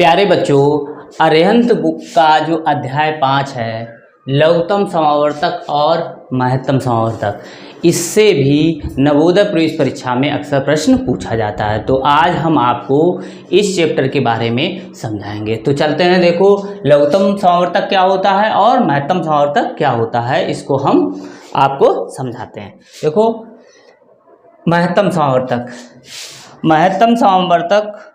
प्यारे बच्चों, अरिहंत बुक का जो अध्याय 5 है, लघुत्तम समावर्तक और महत्तम समावर्तक, इससे भी नवोदय प्रवेश परीक्षा में अक्सर प्रश्न पूछा जाता है। तो आज हम आपको इस चैप्टर के बारे में समझाएंगे। तो चलते हैं, देखो लघुत्तम समावर्तक क्या होता है और महत्तम समावर्तक क्या होता है, इसको हम आपको समझाते हैं। देखो महत्तम समावर्तक, महत्तम समावर्तक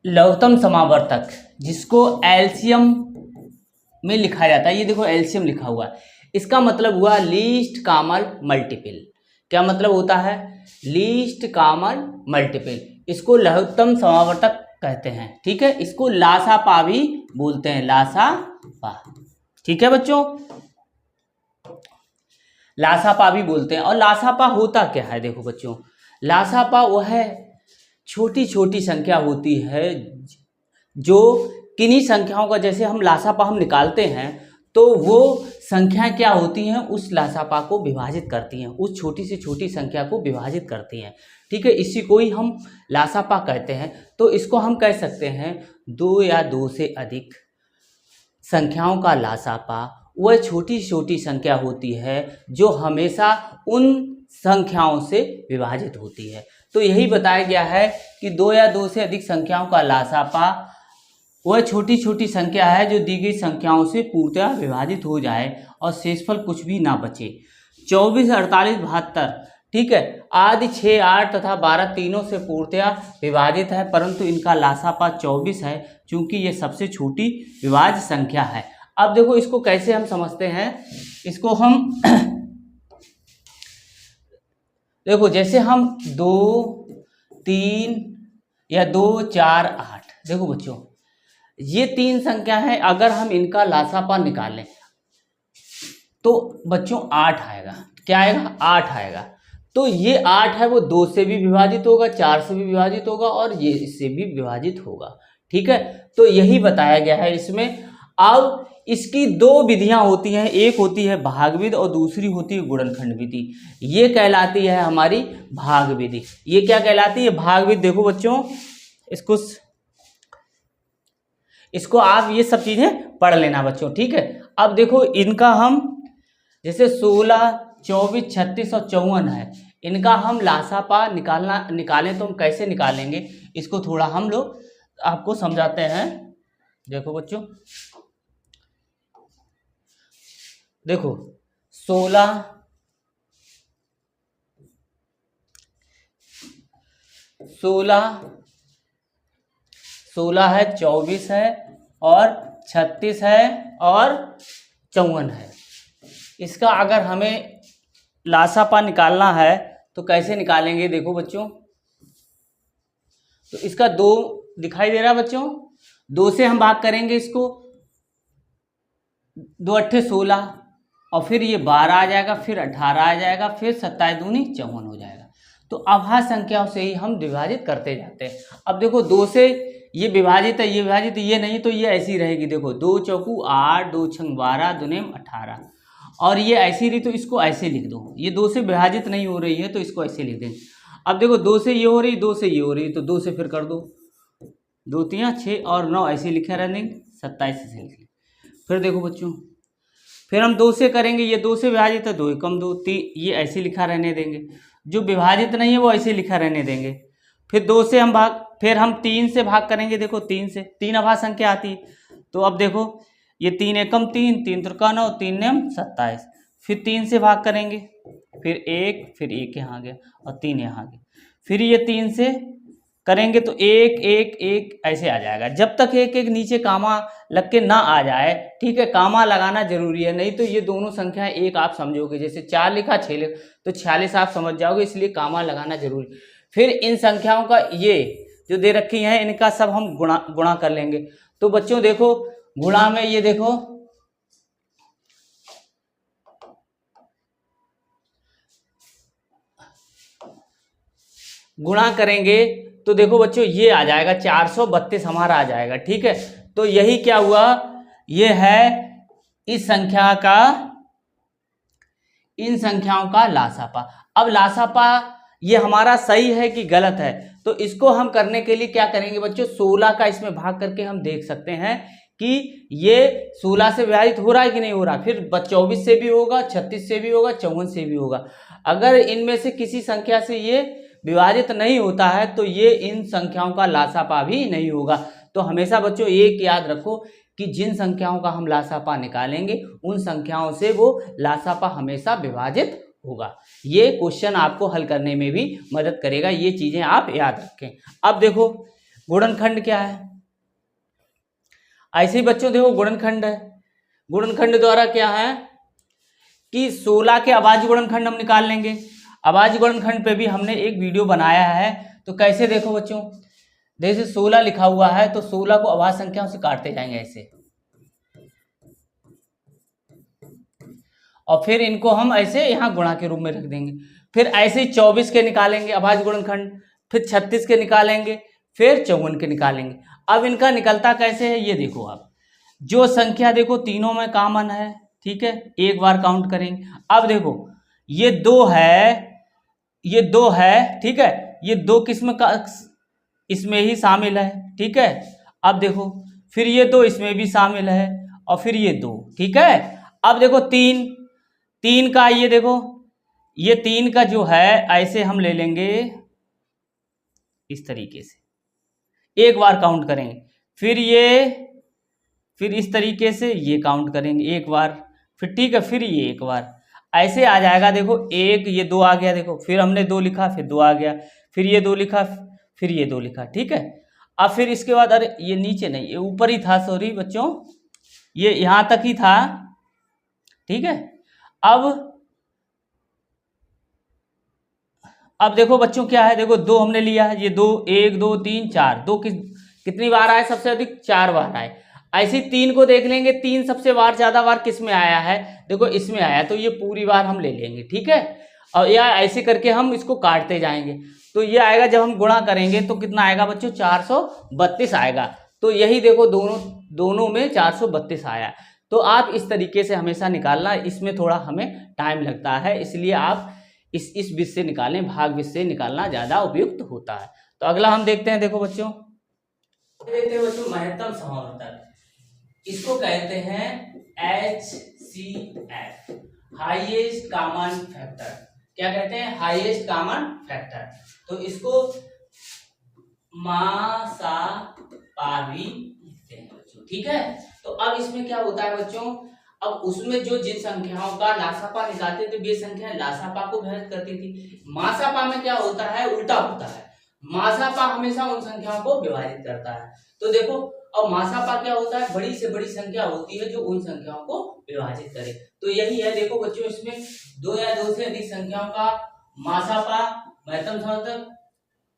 लघुत्तम समावर्तक जिसको एलसीएम में लिखा जाता है। ये देखो एलसीएम लिखा हुआ है, इसका मतलब हुआ लीस्ट कॉमन मल्टीपल। क्या मतलब होता है? Least common multiple. इसको लघुत्तम समावर्तक कहते हैं। ठीक है, इसको लासापा भी बोलते हैं, लासापा। ठीक है बच्चों, लासापा भी बोलते हैं। और लासापा होता क्या है? देखो बच्चों, लासापा वह छोटी छोटी संख्या होती है जो किन्हीं संख्याओं का, जैसे हम लासापा हम निकालते हैं तो वो संख्या क्या होती हैं, उस लासापा को विभाजित करती हैं, उस छोटी से छोटी संख्या को विभाजित करती हैं। ठीक है, इसी को ही हम लासापा कहते हैं। तो इसको हम कह सकते हैं दो या दो से अधिक संख्याओं का लासापा वह छोटी छोटी संख्या होती है जो हमेशा उन संख्याओं से विभाजित होती है। तो यही बताया गया है कि दो या दो से अधिक संख्याओं का लासापा वह छोटी छोटी संख्या है जो दी गई संख्याओं से पूर्णतः विभाजित हो जाए और शेषफल कुछ भी ना बचे। 24, 48, 72, ठीक है, आदि 6, 8 तथा 12 तीनों से पूर्णतः विभाजित है, परंतु इनका लासापा 24 है, क्योंकि ये सबसे छोटी विभाज्य संख्या है। अब देखो इसको कैसे हम समझते हैं, इसको हम देखो जैसे हम 2, 3 या 2, 4, 8, देखो बच्चों ये तीन संख्या है, अगर हम इनका लासापा निकालें तो बच्चों 8 आएगा। क्या आएगा? 8 आएगा। तो ये 8 है वो 2 से भी विभाजित होगा, 4 से भी विभाजित होगा और ये इससे भी विभाजित होगा। ठीक है, तो यही बताया गया है इसमें। अब इसकी दो विधियां होती हैं, एक होती है भाग विधि और दूसरी होती है गुणनखंड विधि। ये कहलाती है हमारी भाग विधि। ये क्या कहलाती है? भाग विधि। देखो बच्चों इसको आप ये सब चीजें पढ़ लेना बच्चों। ठीक है, अब देखो इनका हम जैसे 16, 24, 36 और 54 है, इनका हम लासापा निकालें तो हम कैसे निकालेंगे, इसको थोड़ा हम लोग आपको समझाते हैं। देखो बच्चों, देखो 16 है, 24 है और 36 है और 54 है। इसका अगर हमें लासापा निकालना है तो कैसे निकालेंगे? देखो बच्चों, तो इसका 2 दिखाई दे रहा है बच्चों, 2 से हम भाग करेंगे इसको, 2 अट्ठे 16 और फिर ये 12 आ जाएगा, फिर 18 आ जाएगा, फिर 27 दूनी 54 हो जाएगा। तो अभाज्य संख्याओं से ही हम विभाजित करते जाते हैं। अब देखो 2 से ये विभाजित है, ये विभाजित, ये नहीं, तो ये ऐसी रहेगी। देखो 2 चौकू 8, 2 छंग 12, दुनेम 18, और ये ऐसी रही तो इसको ऐसे लिख दो। ये 2 से विभाजित नहीं हो रही है तो इसको ऐसे लिख देंगे। अब देखो 2 से ये हो रही, 2 से ये हो रही, तो 2 से फिर कर दो, 2 3 6 और 9 ऐसे लिखे रहने, 27 से लिख लें। फिर देखो बच्चों, फिर हम 2 से करेंगे, ये 2 से विभाजित है, 2 एकम 2, 3, ये ऐसे लिखा रहने देंगे। जो विभाजित नहीं है वो ऐसे लिखा रहने देंगे। फिर 2 से हम भाग, फिर हम 3 से भाग करेंगे। देखो 3 से 3 अभाज्य संख्या आती है, तो अब देखो ये 3 एकम 3, 3 त्रिका 9, 3 नेम 27। फिर 3 से भाग करेंगे, फिर 1, फिर 1 यहाँ आ गया और 3 यहाँ आ गया। फिर ये 3 से करेंगे तो 1 1 1 ऐसे आ जाएगा। जब तक 1 1 नीचे कामा लग के ना आ जाए, ठीक है, कामा लगाना जरूरी है, नहीं तो ये दोनों संख्याएं एक आप समझोगे। जैसे 4 लिखा 6 लिखा तो 46 आप समझ जाओगे, इसलिए कामा लगाना जरूरी। फिर इन संख्याओं का ये जो दे रखी हैं इनका सब हम गुणा कर लेंगे। तो बच्चों देखो गुणा में ये देखो गुणा करेंगे तो देखो बच्चों ये आ जाएगा 432 हमारा आ जाएगा। ठीक है, तो यही क्या हुआ, ये है इस संख्या का इन संख्याओं का लासापा। अब लासापा ये हमारा सही है कि गलत है, तो इसको हम करने के लिए क्या करेंगे बच्चों, 16 का इसमें भाग करके हम देख सकते हैं कि ये 16 से विभाजित हो रहा है कि नहीं हो रहा। फिर 24 से भी होगा, 36 से भी होगा, 54 से भी होगा। अगर इनमें से किसी संख्या से ये विभाजित नहीं होता है तो ये इन संख्याओं का लासापा भी नहीं होगा। तो हमेशा बच्चों एक याद रखो कि जिन संख्याओं का हम लासापा निकालेंगे उन संख्याओं से वो लासापा हमेशा विभाजित होगा। ये क्वेश्चन आपको हल करने में भी मदद करेगा, ये चीजें आप याद रखें। अब देखो गुणनखंड क्या है, ऐसे ही बच्चों देखो गुणनखंड है। गुणनखंड द्वारा क्या है कि 16 के अभाज्य गुणनखंड हम निकाल लेंगे। अभाज्य गुणनखंड पे भी हमने एक वीडियो बनाया है, तो कैसे देखो बच्चों, जैसे 16 लिखा हुआ है तो 16 को अभाज्य संख्याओं से काटते जाएंगे ऐसे, और फिर इनको हम ऐसे यहाँ गुणा के रूप में रख देंगे। फिर ऐसे ही 24 के निकालेंगे अभाज्य गुणनखंड, फिर 36 के निकालेंगे, फिर 54 के निकालेंगे। अब इनका निकलता कैसे है ये देखो, आप जो संख्या देखो तीनों में कॉमन है, ठीक है, एक बार काउंट करेंगे। अब देखो ये 2 है, ये 2 है, ठीक है, ये 2 किस्म का इसमें ही शामिल है, ठीक है। अब देखो फिर ये 2 इसमें भी शामिल है, और फिर ये 2, ठीक है। अब देखो 3 का, ये देखो ये 3 का जो है ऐसे हम ले लेंगे इस तरीके से, एक बार काउंट करेंगे, फिर इस तरीके से ये काउंट करेंगे एक बार, फिर ठीक है, फिर ये एक बार, ऐसे आ जाएगा। देखो एक, ये 2 आ गया, देखो फिर हमने 2 लिखा, फिर 2 आ गया, फिर ये 2 लिखा, फिर ये 2 लिखा, ठीक है। अब फिर इसके बाद, अरे ये नीचे नहीं, ये ऊपर ही था, सॉरी बच्चों, ये यहाँ तक ही था, ठीक है। अब देखो बच्चों क्या है, देखो 2 हमने लिया है, ये 2, 1 2 3 4, 2 कितनी बार आए, सबसे अधिक 4 बार आए। ऐसे 3 को देख लेंगे, 3 सबसे बार ज्यादा बार किस में आया है, देखो इसमें आया, तो ये पूरी बार हम ले लेंगे, ठीक है। और या ऐसे करके हम इसको काटते जाएंगे, तो ये आएगा, जब हम गुणा करेंगे तो कितना आएगा बच्चों, 432 आएगा। तो यही देखो दोनों में 432 आया। तो आप इस तरीके से हमेशा निकालना, इसमें थोड़ा हमें टाइम लगता है, इसलिए आप इस विधि से निकालें, भाग विधि से निकालना ज्यादा उपयुक्त होता है। तो अगला हम देखते हैं, देखो बच्चों, महत्तम समावर्तक, इसको कहते हैं HCF, हाईएस्ट कॉमन फैक्टर। क्या कहते हैं, हाईएस्ट कॉमन फैक्टर। तो इसको मासापा भी लिखते हैं बच्चों, ठीक है। तो अब इसमें क्या होता है बच्चों, अब उसमें जो जिन संख्याओं का लासापा निकालते थे वे संख्याएं लासापा को विभाजित करती थी। मासापा में क्या होता है, उल्टा होता है, मासापा हमेशा उन संख्याओं को विभाजित करता है। तो देखो अब मासापा क्या होता है, बड़ी से बड़ी संख्या होती है जो उन संख्याओं को विभाजित करे। तो यही है, देखो बच्चों, इसमें 2 या 2 से अधिक संख्याओं का मासापा महत्तम समावर्तक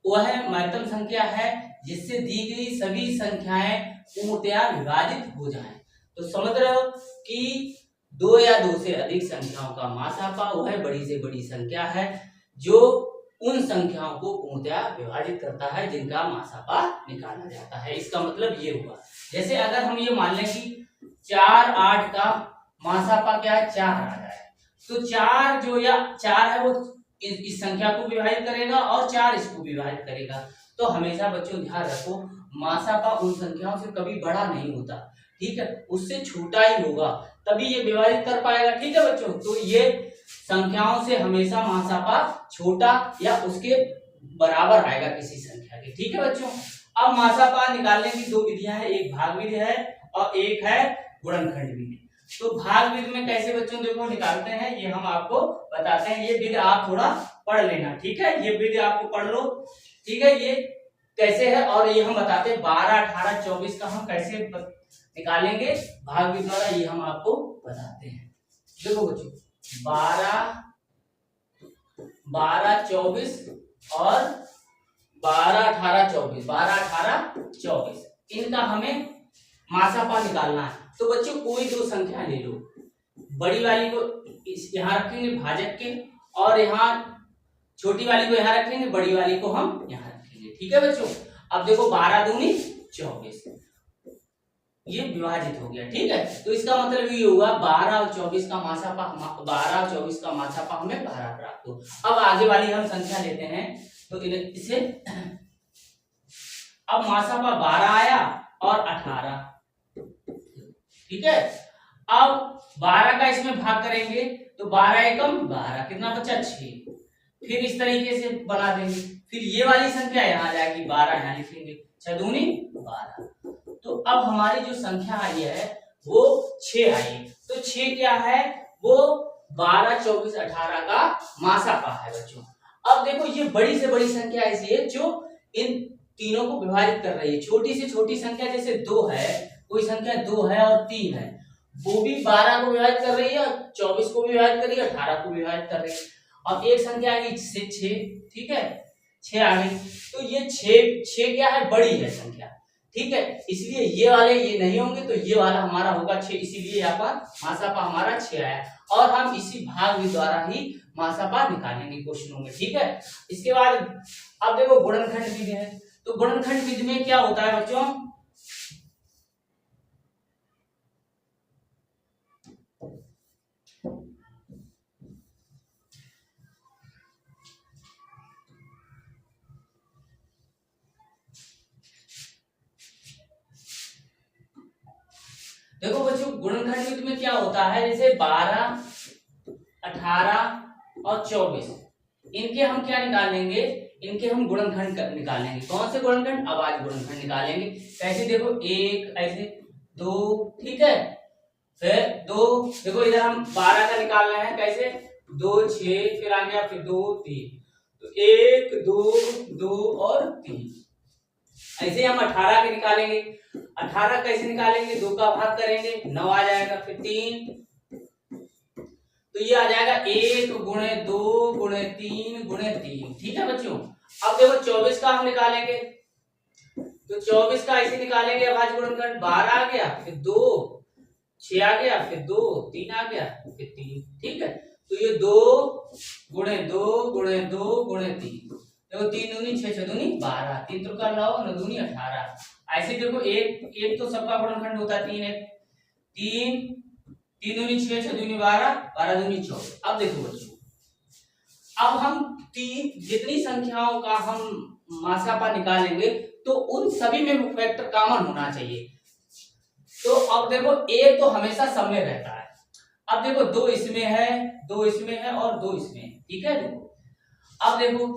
वह महत्तम संख्या है जिससे दी गई सभी संख्याएं पूर्णतया विभाजित हो जाएं। तो समझ रहे हो कि 2 या 2 से अधिक संख्याओं का मासापा वह बड़ी से बड़ी संख्या है जो उन संख्याओं को पूर्णतया विभाजित करता है जिनका मासापा निकाला जाता है। इसका मतलब ये हुआ, जैसे अगर हम ये मान लें कि 4 8 का मासापा क्या है, 4 आ जाए, तो 4 जो या 4 है वो इस संख्या को विभाजित करेगा और 4 इसको विभाजित करेगा। तो हमेशा बच्चों ध्यान रखो, मासापा उन संख्याओं से कभी बड़ा नहीं होता, ठीक है, उससे छोटा ही होगा, तभी ये विभाजित कर पाएगा, ठीक है बच्चों। तो ये संख्याओं से हमेशा मासापा छोटा या उसके बराबर आएगा किसी संख्या के, ठीक है बच्चों। अब मासापा निकालने की 2 विधियां हैं, एक भाग विधि है और एक है गुणनखंड विधि। तो भाग विधि में कैसे बच्चों देखो निकालते हैं, ये हम आपको बताते हैं, ये विधि आप थोड़ा पढ़ लेना, ठीक है, ये विधि आपको पढ़ लो, ठीक है, ये कैसे है और ये हम बताते हैं 12 18 24 का हम कैसे निकालेंगे भाग विधि द्वारा, ये हम आपको बताते हैं। देखो बच्चों 12 24 और 12 18 24, 12 18 24 इनका हमें मासापा निकालना है। तो बच्चों कोई 2 संख्या ले लो, बड़ी वाली को यहाँ रखेंगे भाजक के, और यहाँ छोटी वाली को यहाँ रखेंगे, बड़ी वाली को हम यहाँ रखेंगे, ठीक है बच्चों। अब देखो 12 दूनी 24, ये विभाजित हो गया। ठीक है, तो इसका मतलब ये हुआ 12 और 24 का मासापा, 12 और 24 का मासापा हमें 12 प्राप्त हो। अब आगे वाली हम संख्या लेते हैं, तो इसे अब मासापा 12 आया और 18। ठीक है, अब 12 का इसमें भाग करेंगे तो 12 एकम 12, कितना बचा 6। फिर इस तरीके से बना देंगे, फिर ये वाली संख्या यहाँ जाएगी, 12 यहाँ लिखेंगे, 6 दूनी 12। तो अब हमारी जो संख्या आई है वो 6 आई। तो 6 क्या है, वो 12, 24, 18 का मासापा है बच्चों। अब देखो ये बड़ी से बड़ी संख्या ऐसी है जो इन तीनों को विभाजित कर रही है। छोटी से छोटी संख्या जैसे 2 है, कोई संख्या 2 है और 3 है, वो भी 12 को विभाजित कर रही है और 24 को भी विभाजित कर रही है, 18 को विभाजित कर रही है। अब एक संख्या आ गई 6, ठीक है, 6 आ गई। तो ये 6 क्या है, बड़ी है संख्या। ठीक है, इसलिए ये वाले ये नहीं होंगे, तो ये वाला हमारा होगा 6, इसीलिए यहाँ पर मासापा हमारा 6 आया। और हम इसी भाग द्वारा ही मासापा निकालेंगे क्वेश्चनों में। ठीक है, इसके बाद अब देखो गुणनखंड विधि है। तो गुणनखंड विधि में क्या होता है बच्चों, देखो बच्चों गुणनखंड विधि में क्या होता है, जैसे 12, 18 और 24 इनके हम क्या निकालेंगे, इनके हम गुणनखंड निकालेंगे। कौन से गुणनखंड, अभाज्य गुणनखंड निकालेंगे। कैसे, देखो 1 ऐसे 2, ठीक है, फिर 2, देखो इधर हम 12 का निकालना है, कैसे 2, 6, फिर आ गया फिर 2, 3, तो 1, 2, 2 और 3। ऐसे हम 18 के निकालेंगे। 18 कैसे निकालेंगे, 2 का भाग करेंगे, 9 आ जाएगा, फिर 3, तो ये आ जाएगा 1 गुणे 2 गुणे 3 गुणे 3। ठीक है बच्चों, अब देखो 24 का हम निकालेंगे, तो 24 का ऐसे निकालेंगे अभाज्य गुणनखंड, 12 आ गया, फिर 2, 6 आ गया, फिर 2, 3 आ गया, फिर 3। ठीक है, तो ये 2 गुणे 2 गुणे 2 गुणे 3, देखो 3 दूनी 6, 6 दूनी 12, 3 त्रिका 9, 9 दूनी 18। ऐसे देखो एक तो सबका गुणनखंड होता है 3, 3 दूनी 6, 6 दूनी 12, 12 दूनी 24। अब देखो बच्चों, अब हम जितनी संख्याओं का हम मासापा निकालेंगे तो उन सभी में फैक्टर कॉमन होना चाहिए। तो अब देखो एक तो हमेशा सब में रहता है। अब देखो 2 इसमें है, 2 इसमें है और 2 इसमें है। ठीक है, देखो अब देखो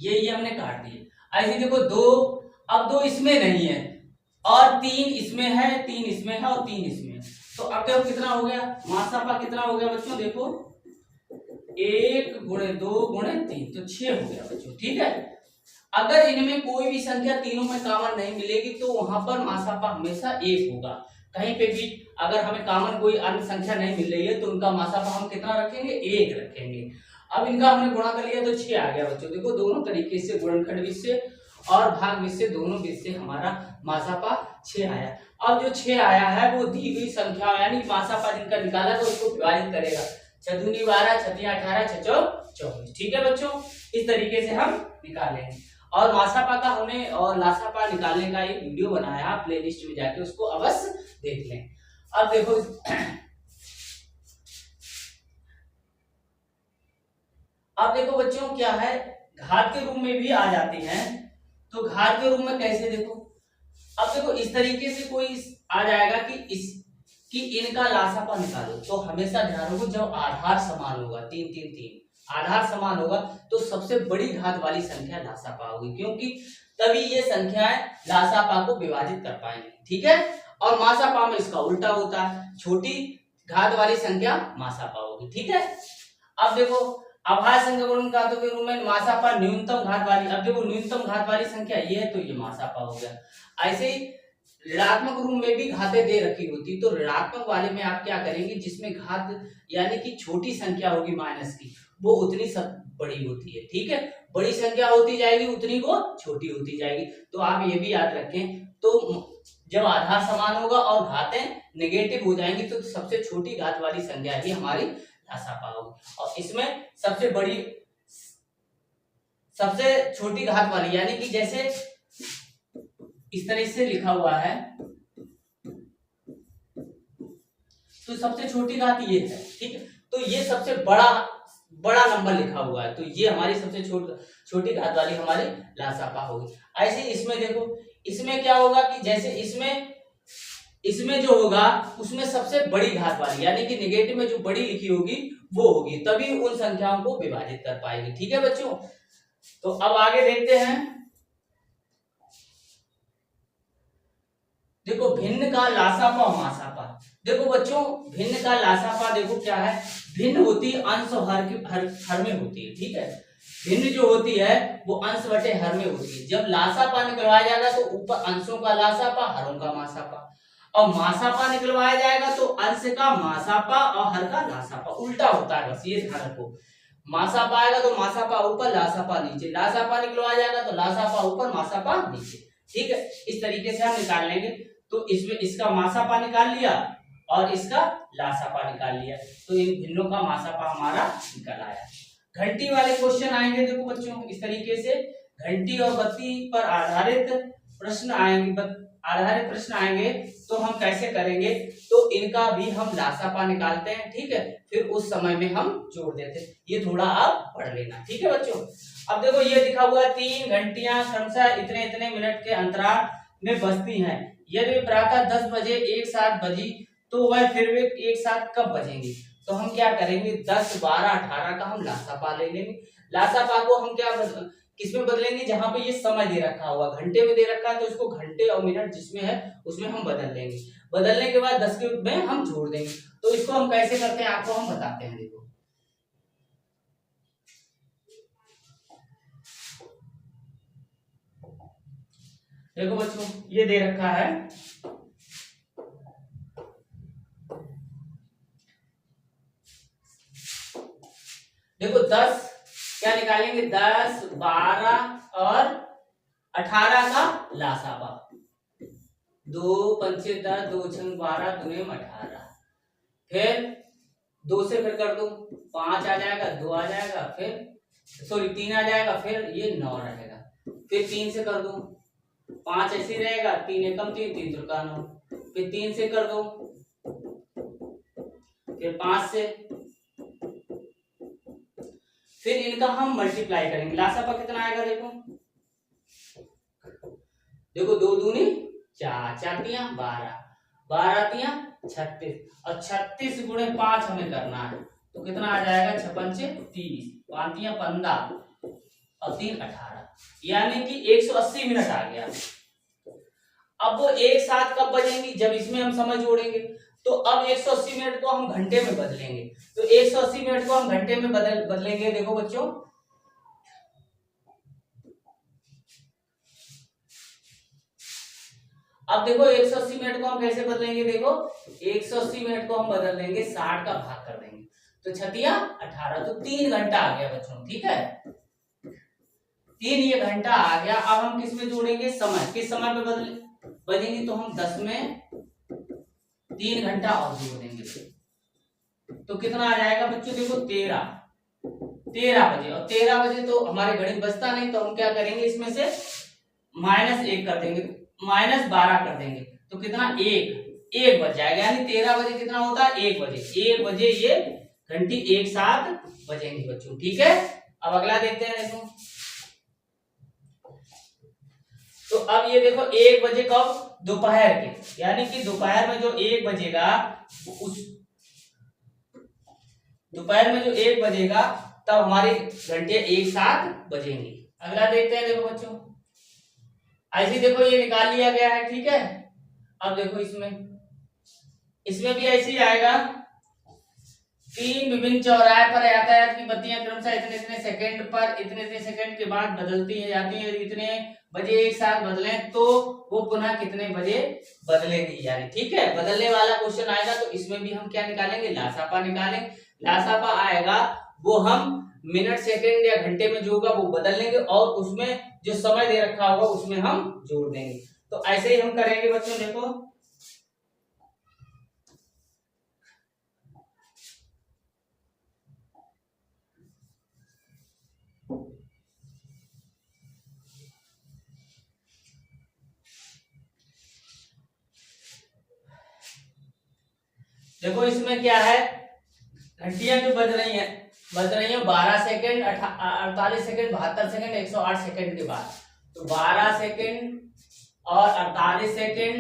ये हमने काट दिए। ऐसे देखो 2, अब 2 इसमें नहीं है और 3 इसमें है, 3 इसमें है और 3 इसमें है। तो अब देखो कितना हो गया, मासापा कितना हो गया बच्चों, देखो 1 गुणे 2 गुणे 3, तो 6 हो गया बच्चों। ठीक है, अगर इनमें कोई भी संख्या तीनों में कॉमन नहीं मिलेगी तो वहां पर मासापा हमेशा 1 होगा। कहीं पे भी अगर हमें कॉमन कोई अन्य संख्या नहीं मिल रही है तो उनका मासापा हम कितना रखेंगे, 1 रखेंगे। अब इनका हमने गुणा कर लिया तो 6 आ गया बच्चों। देखो दोनों तरीके से, गुणनखंड विधि से और भाग विधि से, दोनों विधि से हमारा मासापा 6 आया। अब जो 6 आया है वो दी गई संख्या यानी मासापा जिनका निकाला तो उसको विभाजित करेगा, 6 दूनी 12, 6 तिया 18, 6 चौक 24। ठीक है बच्चों, इस तरीके से हम निकालेंगे। और मासापा का हमने और लासापा निकालने का एक वीडियो बनाया, प्लेलिस्ट में जाके उसको अवश्य देख लें। अब देखो अब देखो बच्चों क्या है, घात के रूप में भी आ जाती हैं। तो घात के रूप में कैसे, देखो अब देखो इस तरीके से कोई आ जाएगा कि इनका लासापा निकालो, तो हमेशा ध्यान रखो जब आधार समान होगा, 3 3 3 आधार समान होगा तो सबसे बड़ी घात वाली संख्या लासापा होगी, क्योंकि तभी ये संख्याएं लासापा को विभाजित कर पाएंगे। ठीक है, और मासापा में इसका उल्टा होता है, छोटी घात वाली संख्या मासापा होगी। ठीक है, अब देखो अभाज्य संख्या गुणनखंड के रूप में मासापा न्यूनतम घात वाली, अब देखो न्यूनतम घात वाली संख्या ये है तो ये मासापा हो गया। ऐसे ही ऋणात्मक रूप में भी घातें दे रखी होती, तो ऋणात्मक वाले में आप क्या करेंगे, जिसमें घात यानी कि छोटी संख्या होगी माइनस की, वो उतनी सब बड़ी होती है। ठीक है, बड़ी संख्या होती जाएगी उतनी वो छोटी होती जाएगी। तो आप ये भी याद रखें, तो जब आधार समान होगा और घातें नेगेटिव हो जाएंगी तो सबसे छोटी घात वाली संख्या ही हमारी लासापा होगी। और इसमें सबसे बड़ी, सबसे छोटी घात वाली यानी कि जैसे इस तरह से लिखा हुआ है तो सबसे छोटी घात ये है, ठीक है। तो ये सबसे बड़ा बड़ा नंबर लिखा हुआ है, तो ये हमारी सबसे छोटी घात वाली हमारी लासापा होगी। ऐसे इसमें देखो, इसमें क्या होगा कि जैसे इसमें जो होगा उसमें सबसे बड़ी घात वाली यानी कि नेगेटिव में जो बड़ी लिखी होगी वो होगी, तभी उन संख्याओं को विभाजित कर पाएगी, ठीक है बच्चों। तो अब आगे देखते हैं, देखो भिन्न का लासापा और मासापा। देखो बच्चों भिन्न का लासापा देखो क्या है, भिन्न होती है अंश और हर में होती है, ठीक है। भिन्न जो होती है वो अंश बटे हर में होती है। जब लासापा निकलवाया जाएगा तो ऊपर अंशों का लासापा हरों का मासापा, और मासापा निकलवाया जाएगा तो अंश का मासापा और हर का लासापा, उल्टा होता है, बस ये ध्यान रखो। मासापा आएगा तो मासापा ऊपर लासापा नीचे, लासापा निकलवाया जाएगा तो लासापा ऊपर मासापा नीचे, ठीक है। इस तरीके से हम निकाल लेंगे। तो इसमें इसका मासापा निकाल लिया और इसका लासापा निकाल लिया, तो इन भिन्नों का मासापा हमारा निकल आया। घंटी वाले क्वेश्चन आएंगे देखो बच्चों इस तरीके से, घंटी और बत्ती पर आधारित प्रश्न आएंगे, तो हम कैसे करेंगे, तो इनका भी हम लासापा निकालते हैं, ठीक है। फिर उस समय में हम जोड़ देते हैं, ये थोड़ा आप पढ़ लेना, ठीक है बच्चों। अब देखो ये लिखा हुआ है 3 घंटियां क्रमशः इतने इतने मिनट के अंतराल में बजती हैं। यदि प्रातः 10 बजे एक साथ बजी तो वह फिर वे एक साथ कब बजेंगी। तो हम क्या करेंगे, 10, 12, 18 का हम लासापा ले लेंगे। लासापा को हम किसमें बदलेंगे, जहां पे ये समय दे रखा हुआ घंटे में दे रखा है तो इसको घंटे और मिनट जिसमें है उसमें हम बदल लेंगे। बदलने के बाद 10 के में हम जोड़ देंगे। तो इसको हम कैसे करते हैं आपको हम बताते हैं। देखो बच्चों ये दे रखा है, देखो 10 क्या निकालेंगे, 10, 12 और 18 का लासापा, 2 पंचे 10, 2 छंग 12, 2 18, फिर 2 से फिर कर दो 5 आ जाएगा, 2 आ जाएगा, फिर सॉरी 3 आ जाएगा, फिर ये 9 रहेगा, फिर 3 से कर दो 5 ऐसे रहेगा, 3 एकम 3, 3 त्रिका 9, फिर 3 से कर दो, फिर 5 से, फिर इनका हम मल्टीप्लाई करेंगे। लासापा कितना आएगा देखो 2 दूनी 4, 4 तियां 12, 12 तियां 36, और 36 गुणे 5 हमें करना है, तो कितना आ जाएगा 6 पंचे 30, 5 तियां 15 और 3 18, यानी कि 180 मिनट आ गया। अब वो एक साथ कब बजेंगी, जब इसमें हम समय जोड़ेंगे। तो अब 180 मिनट को हम घंटे में बदलेंगे, तो 180 मिनट को हम घंटे में बदलेंगे। देखो बच्चों अब देखो 180 मिनट को हम कैसे बदलेंगे, देखो 180 मिनट को हम बदल देंगे 60 का भाग कर देंगे, तो 6 18, तो 3 घंटा आ गया बच्चों, ठीक है। 3 ये घंटा आ गया। अब हम किस में जोड़ेंगे, समय, किस समय पे बजेंगे, तो हम 10 में 3 घंटा और जोड़ देंगे, तो कितना आ जाएगा बच्चों, देखो 13 बजे, और 13 बजे तो हमारे गणित बचता नहीं, तो हम क्या करेंगे, इसमें से -1 कर देंगे, -12 कर देंगे, तो कितना 1 बज जाएगा, यानी 13 बजे कितना होता है 1 बजे, 1 बजे ये घंटी एक साथ बजेंगी बच्चों, ठीक है। अब अगला देखते हैं देखो, तो अब ये देखो 1 बजे कब, दोपहर के, यानी कि दोपहर में जो 1 बजेगा उस दोपहर में जो 1 बजेगा तब हमारी घंटियां एक साथ बजेंगी। अगला देखते हैं देखो बच्चों, ऐसे देखो ये निकाल लिया गया है, ठीक है। अब देखो इसमें भी ऐसे ही आएगा, 3 विभिन्न चौराहे पर यातायात की बत्तियां क्रमशः इतने इतने सेकंड पर इतने इतने सेकंड के बाद बदलती है जाती है, इतने बजे एक साथ बदलें तो वो पुनः कितने बजे बदलेगी, यानी ठीक है। बदलने वाला क्वेश्चन आएगा तो इसमें भी हम क्या निकालेंगे, लासापा निकालेंगे। लासापा आएगा वो हम मिनट सेकंड या घंटे में जो होगा वो बदल लेंगे, और उसमें जो समय दे रखा होगा उसमें हम जोड़ देंगे। तो ऐसे ही हम करेंगे बच्चों, देखो देखो इसमें क्या है, घंटियां जो बज रही है 12 सेकेंड, 48 सेकेंड, 72 सेकेंड, 108 सेकेंड के बाद। तो 12 सेकेंड और 48 सेकेंड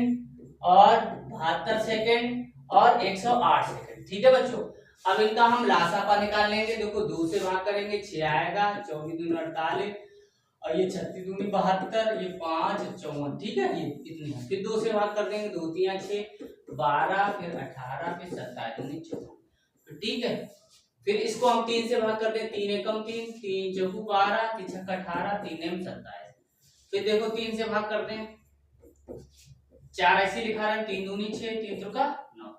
और 72 सेकेंड और 108 सेकेंड। ठीक है बच्चों, अब इनका हम लासापा निकाल लेंगे। देखो 2 से भाग करेंगे 6 आएगा, 24 दूनी 48 और ये 36 दूनी 72, ये 5 54। ठीक है, ये इतनी है। फिर 2 से भाग कर देंगे, 2 3 6 12, फिर 18, फिर 27 दूनी 54। ठीक है, फिर इसको हम 3 से भाग कर दें, 3 एकम 3, 3 चौकू 12, 3 छक्का 18, 3 एम 27। फिर देखो 3 से भाग कर दें, 4 ऐसे लिखा रहे हैं, 3 दूनी 6, 3 चौका 9।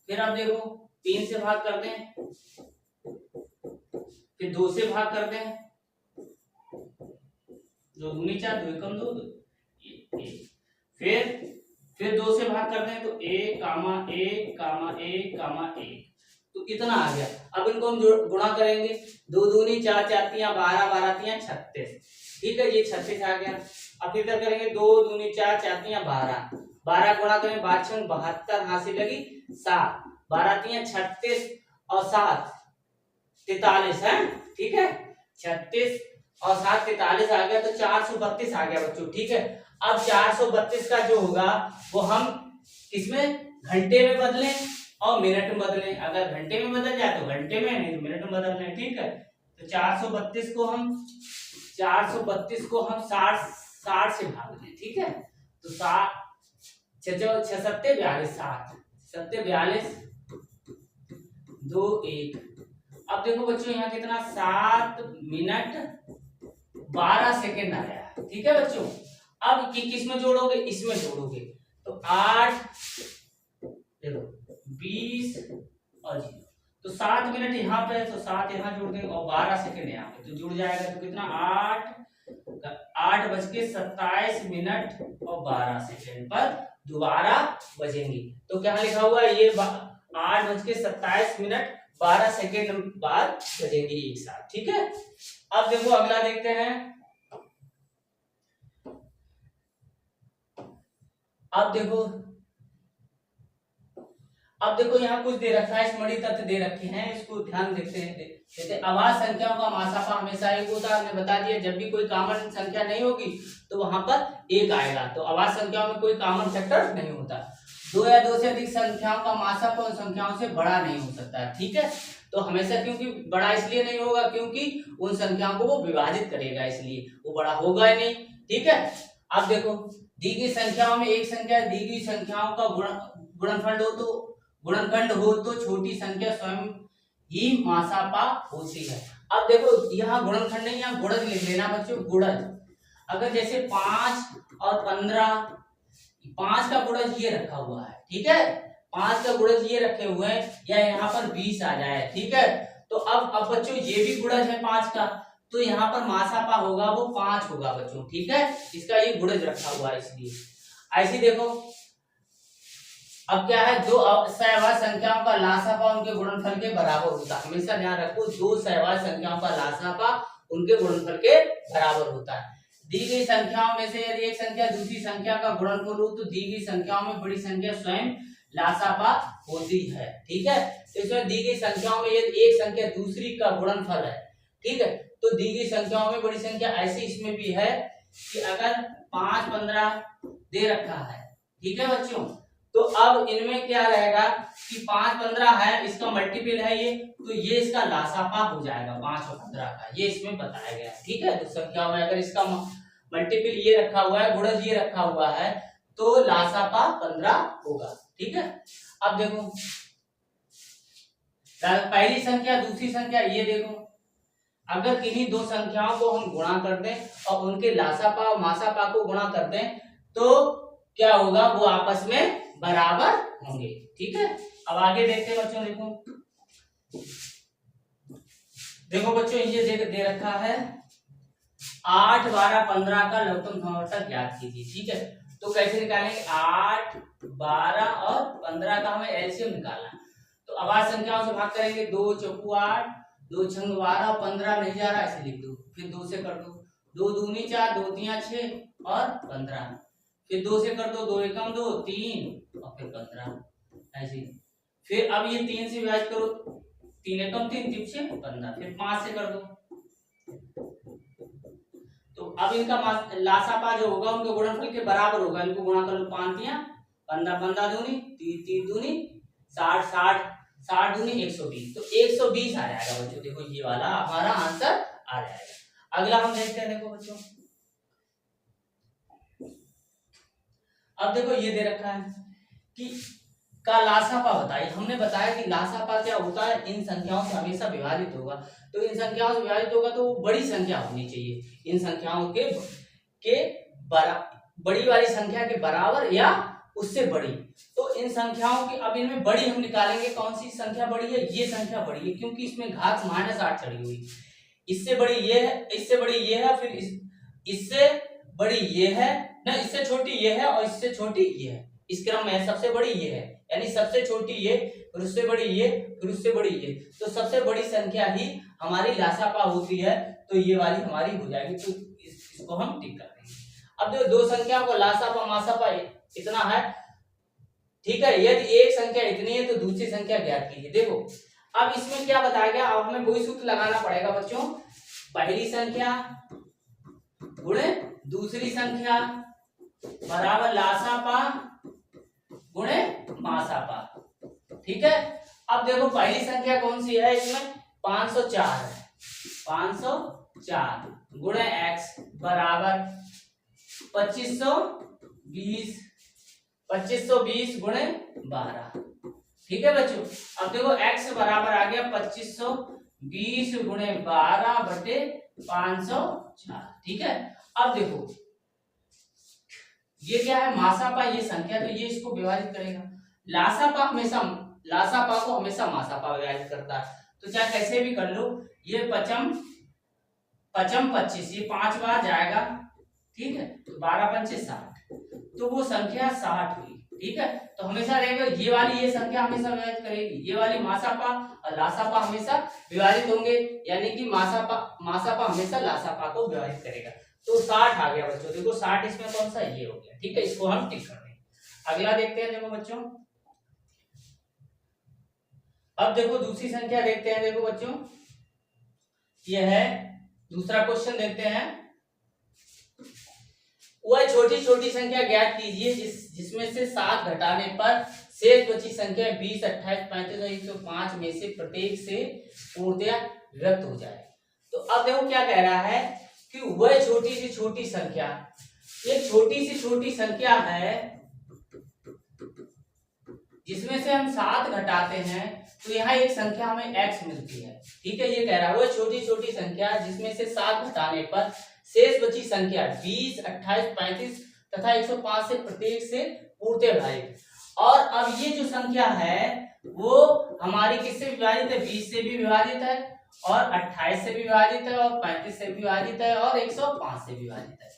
फिर आप देखो 3 से भाग कर दें, फिर 2 से भाग कर दें, 2 दूनी 4, 2 एकम 2, 1। फिर 2 से भाग कर दें तो 1 कामा 1 कामा 1 कामा 1, तो इतना आ गया। अब इनको हम गुणा करेंगे, 2 दूनी 4, 4 तियां 12, 12 तियां 36। ठीक है, ये 36 आ गया। अब फिर करेंगे 2 दूनी 4, 4 तियां 12, 12 गुणा करें 5 छंग 72, हाथ से लगी 7, 12 तियां 36 और 7 43 है। ठीक है, 36 और 7 43 आ गया, तो 432 आ गया बच्चों। ठीक है, अब 432 का जो होगा वो हम किसमें, घंटे में बदलें और मिनट में बदलें। अगर घंटे में बदल जाए तो घंटे में, नहीं तो मिनट में बदल लें। ठीक है, तो 432 को हम 60 से भाग दें। ठीक है, तो 60 6 सत्ते 42, 7 सत्ते 42, 2 1। अब देखो बच्चों यहाँ कितना, 7 मिनट 12 सेकेंड आया। ठीक है बच्चों, अब किस में जोड़ोगे, इसमें जोड़ोगे, तो 8 देखो 20 और 0, तो 7 मिनट यहाँ पे, तो 7 यहाँ जोड़ देंगे और 12 सेकेंड यहाँ पे, तो जुड़ जाएगा। तो कितना, 8:27 मिनट और 12 सेकेंड पर दोबारा बजेंगी। तो क्या लिखा हुआ है, ये 8:27 मिनट 12 सेकेंड बाद बजेंगी एक साथ। ठीक है, अब देखो अगला देखते हैं। अब देखो यहाँ कुछ दे रखा है, स्मृति तथ्य दे रखे हैं, इसको ध्यान देखते हैं। जैसे अभाज्य संख्याओं का मासापा हमेशा एक होता है, हमने बता दिया। जब भी कोई कॉमन संख्या नहीं होगी तो वहां पर 1 आएगा। तो अभाज्य संख्याओं में कोई कॉमन फैक्टर नहीं होता। 2 या 2 से अधिक संख्याओं का मासापा उन संख्याओं से बड़ा नहीं हो सकता। ठीक है, तो हमेशा, क्योंकि बड़ा इसलिए नहीं होगा क्योंकि उन संख्याओं को वो विभाजित करेगा, इसलिए वो बड़ा होगा ही नहीं। ठीक है, अब देखो दी गई संख्याओं में एक संख्या दी गई संख्याओं का गुणनखंड हो तो छोटी संख्या स्वयं ही मासापा होती है। अब देखो यहाँ गुणनखंड नहीं, यहाँ गुणज लिख लेना बच्चों, गुणज। अगर जैसे 5 और 15, 5 का गुणज ये रखा हुआ है। ठीक है, 5 का गुणज ये रखे हुए हैं, या यहाँ पर 20 आ जाए। ठीक है, तो अब बच्चों ये भी गुणज है 5 का, तो यहाँ पर मासापा होगा वो 5 होगा बच्चों। ठीक है, इसका ये गुणज रखा हुआ है इसलिए। ऐसे देखो अब क्या है, 2 सहवास संख्याओं का लासापा उनके गुणनफल के बराबर होता है। हमेशा ध्यान रखो, 2 सहवास संख्याओं का लासापा उनके गुणनफल के बराबर होता है। दी गई संख्याओं में से यदि एक संख्या दूसरी संख्या का गुणनफल हो तो दी गई संख्याओं में बड़ी संख्या स्वयं लासापा होती है। ठीक है, इसमें दी गई संख्याओं में यदि एक संख्या दूसरी का गुणनफल है, ठीक है, तो दी गई संख्याओं में बड़ी संख्या। ऐसे इसमें भी है कि अगर 5 15 दे रखा है, ठीक है बच्चों, तो अब इनमें क्या रहेगा कि 5 15 है, इसका मल्टीपल है ये, तो ये इसका लासापा हो जाएगा 5 और 15 का, ये इसमें बताया गया है। ठीक है, तो संख्याओं में अगर इसका मल्टीपल ये रखा हुआ है, गुणज ये रखा हुआ है, तो लासापा 15 होगा। ठीक है, अब देखो पहली संख्या दूसरी संख्या, ये देखो अगर किन्हीं 2 संख्याओं को हम गुणा कर दें और उनके लासापा और मासापा को गुणा कर दें तो क्या होगा, वो आपस में बराबर होंगे। ठीक है, अब आगे देखते हैं बच्चों। देखो बच्चों ये दे रखा है 8 12 15 का लघुत्तम समवर्तक ज्ञात कीजिए। ठीक है, तो कैसे निकालेंगे, 8 12 और 15 का हमें एलसीएम निकालना है। तो अभाज्य संख्याओं से भाग करेंगे, 2 चौकू 8, 2 छंग 12, 15 नहीं जा रहा, ऐसे लिख दो। फिर 2 से कर दो, 2 दूनी 4, 2 तियां 6 और 15। फिर 2 से कर दो, 2 एकम 2 3 और फिर 15 ऐसे। फिर अब ये 3 से विभाजित करो, 3 एकम 3, 3 6 15, फिर 5 से कर दो। तो अब इनका लासापा जो होगा उनके गुणनफल के बराबर होगा, इनको गुणा कर लो, 5 तिया 15, 15 दूनी 3, 3 दूनी 60, 60 60 दूनी 120, तो 120 आ जाएगा बच्चों। देखो ये वाला हमारा आंसर आ जाएगा। अगला हम देखते हैं, देखो बच्चों अब देखो ये दे रखा है कि का लासापा बताइए। हमने बताया कि लासापा क्या होता है, इन संख्याओं से हमेशा विभाजित होगा। तो इन संख्याओं से विभाजित होगा तो वो बड़ी संख्या होनी चाहिए, इन संख्याओं के बड़ी वाली संख्या के बराबर या उससे बड़ी। तो इन संख्याओं की अब इनमें बड़ी हम निकालेंगे, कौन सी संख्या बड़ी है, ये संख्या बड़ी है क्योंकि इसमें घात -8 चढ़ी हुई। इससे बड़ी ये है, इससे बड़ी ये है, फिर इससे बड़ी ये है ना, इससे छोटी ये है और इससे छोटी ये है, इस क्रम में सबसे बड़ी ये है, यानी सबसे छोटी ये, फिर उससे बड़ी ये, फिर उससे बड़ी ये। तो सबसे बड़ी संख्या ही हमारी लासापा होती है, तो ये वाली हमारी हो जाएगी। तो इसको हम टिक कर देंगे। अब देखो दो संख्याओं को लासापा मासापा इतना है, ठीक है। यदि एक संख्या इतनी है तो दूसरी संख्या ज्ञात कीजिए। देखो अब इसमें क्या बताया गया, अब हमें वही सूत्र लगाना पड़ेगा बच्चों, पहली संख्या गुणे दूसरी संख्या बराबर लासापा गुणे मासापा, ठीक है। अब देखो पहली संख्या कौन सी है, इसमें 504 है, 504 गुणे x बराबर 2520, 2520 गुणे 12, ठीक है बच्चों। अब देखो x बराबर आ गया 2520 गुणे 12 बटे 504, ठीक है। अब देखो ये क्या है, मासापा ये संख्या, तो ये इसको विभाजित करेगा। लासापा को हमेशा मासापा विभाजित करता है, तो चाहे कैसे भी कर लो। ये 5 पचम 25, ये 5 बार जाएगा, ठीक है। तो 12 पंचे 60, तो वो संख्या 60 हुई, ठीक है। तो हमेशा रहेगा ये वाली, ये संख्या हमेशा विभाजित करेगी, ये वाली मासापा और लासापा हमेशा विभाजित होंगे, यानी कि मासापा हमेशा लासापा को विभाजित करेगा। तो 60 आ गया बच्चों, देखो 60 इसमें कौन सा ये हो गया, ठीक है। इसको हम टिक कर देंगे। अगला देखते हैं, देखो बच्चों अब देखो दूसरी संख्या देखते हैं। देखो बच्चों ये है दूसरा क्वेश्चन, देखते हैं। वह छोटी छोटी संख्या ज्ञात कीजिए जिसमें से 7 घटाने पर शेष बची संख्या 20, 28, 35 और 105 में से प्रत्येक से पूर्णतया व्यक्त हो जाए। तो अब देखो क्या कह रहा है कि वह छोटी सी छोटी संख्या, एक छोटी सी छोटी संख्या है जिसमें से हम 7 घटाते हैं, तो यहाँ एक संख्या हमें x मिलती है, ठीक है। ये कह रहा है वह छोटी छोटी संख्या जिसमें से 7 घटाने पर शेष बची संख्या 20, 28, 35 तथा 105 से प्रत्येक से पूर्णतया विभाजित। और अब ये जो संख्या है वो हमारी किससे विभाजित है, 20 से भी विभाजित है और 28 से भी विभाजित है और 35 से भी विभाजित है और 105 से भी विभाजित है।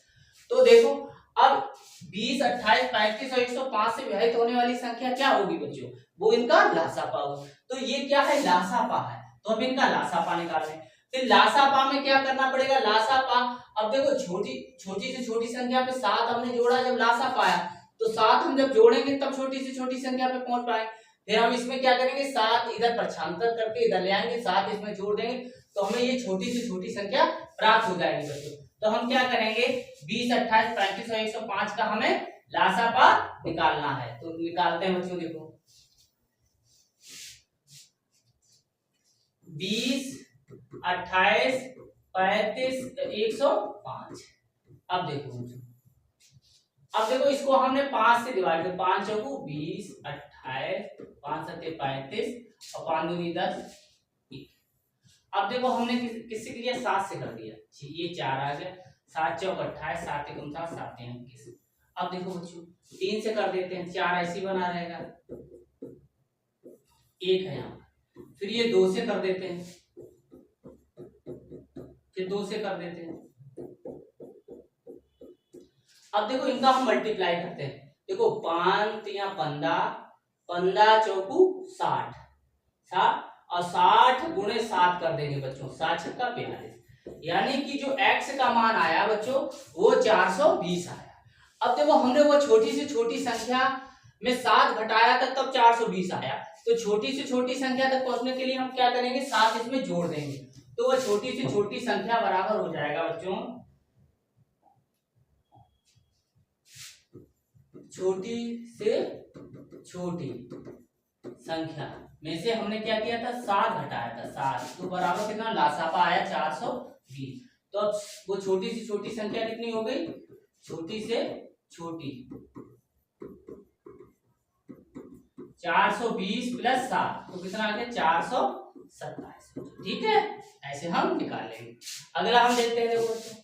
तो देखो अब 20, 28, 35 और 105 से विभाजित होने वाली संख्या क्या होगी बच्चों, वो इनका लासापा होगा। तो ये क्या है, लासापा है, तो अब इनका लासापा निकाल लें। फिर लासापा में क्या करना पड़ेगा, लासापा, अब देखो छोटी से छोटी संख्या पे 7 हमने जोड़ा, जब लासापा आया तो 7 हम जब जोड़ेंगे तब छोटी से छोटी संख्या पे पहुंच पाएंगे। फिर हम इसमें क्या करेंगे, 7 इधर प्रक्षांतर करके इधर ले आएंगे, 7 इसमें जोड़ देंगे तो हमें ये छोटी से छोटी संख्या प्राप्त हो जाएगी बच्चों। तो हम क्या करेंगे, 20, 28, 35 और 105 का हमें लासापा निकालना है। तो निकालते हैं बच्चों, देखो 20, 28, 35, 105। अब देखो इसको हमने 5 से डिवाइड कर, 5 चौको 20, 28, 5 सत्ते 35 और 5 दूनी 10। अब देखो हमने किससे किया, 7 से कर दिया, ये 4 आ गया, 7 चौक 28, 7 एकम 7, 7 21। अब देखो बच्चों 3 से कर देते हैं, 4 ऐसे ही बना रहेगा, 1 है यहाँ। फिर ये 2 से कर देते हैं, फिर 2 से कर देते हैं। अब देखो इनका हम मल्टीप्लाई करते हैं, देखो 5 या 15, 15 चौकू 60, 60 और 60 गुणे 7 कर देंगे बच्चों, 7 छक्का 42, यानी कि जो x का मान आया बच्चों वो 420 आया। अब देखो हमने वो छोटी से छोटी संख्या में 7 घटाया था तब 420 आया, तो छोटी से छोटी संख्या तक पहुंचने के लिए हम क्या करेंगे, 7 इसमें जोड़ देंगे, तो वह छोटी से छोटी संख्या बराबर हो जाएगा बच्चों, छोटी से छोटी संख्या में से हमने क्या किया था, 7 घटाया था 7, तो बराबर कितना लासापा आया 420। तो अब वो छोटी से छोटी संख्या कितनी हो गई, छोटी से छोटी 420 प्लस 7, तो कितना आ गया 427। ठीक है, ऐसे हम निकाल लेंगे। अगला हम देखते हैं, देखो बच्चों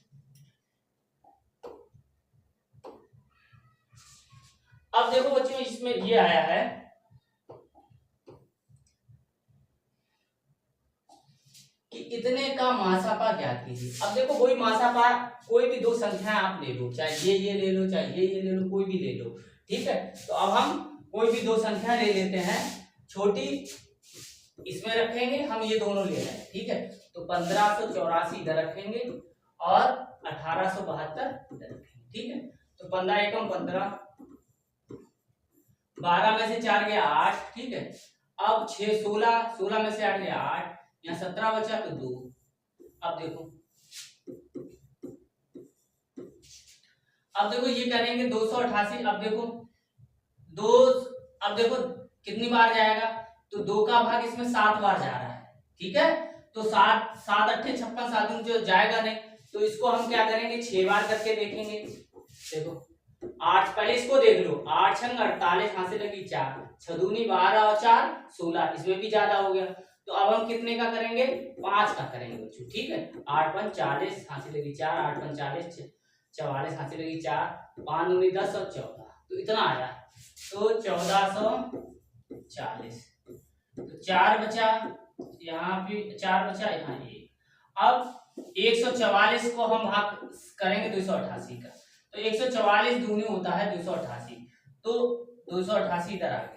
अब देखो बच्चों इसमें ये आया है कि इतने का मासापा ज्ञात कीजिए। अब देखो वही मासापा, कोई भी दो संख्या आप ले लो, चाहे ये ले लो, चाहे ये ले लो, कोई भी ले लो, ठीक है। तो अब हम कोई भी दो संख्या ले लेते हैं, छोटी इसमें रखेंगे, हम ये दोनों ले रहे हैं, ठीक है। तो 1584 इधर रखेंगे और 1872 इधर रखेंगे, ठीक है। तो 15 एकम 15, 12 में से 4 गया 8, ठीक है। अब 6 16, 16 में से 8 गया 8, यहाँ 17 बचा तो 2। अब देखो ये करेंगे 288। अब देखो दो, अब देखो कितनी बार जाएगा, तो 2 का भाग इसमें 7 बार जा रहा है, ठीक है। तो 7 7 8 56, 7 जो जाएगा नहीं, तो इसको हम क्या करेंगे 6 बार करके देखेंगे। देखो 8, पहले इसको देख लो, 8 छंग 48, हाथ से लगी 4, 6 दूनी 12 और 4 16, इसमें भी ज्यादा हो गया। तो अब हम कितने का करेंगे, 5 का करेंगे बच्चों, ठीक है। 8 5 40, हाथ से लगी 4, 8 5 40, 44, हाथ से लगी 4, 5 दूनी 10 और 14, तो इतना आया। तो 1440, तो 4 बचा, यहाँ भी 4 बचा, यहाँ 1। अब 144 को हम भाग करेंगे 288 का, तो 144 दूनी होता है 288, तो 288 इधर आ गया।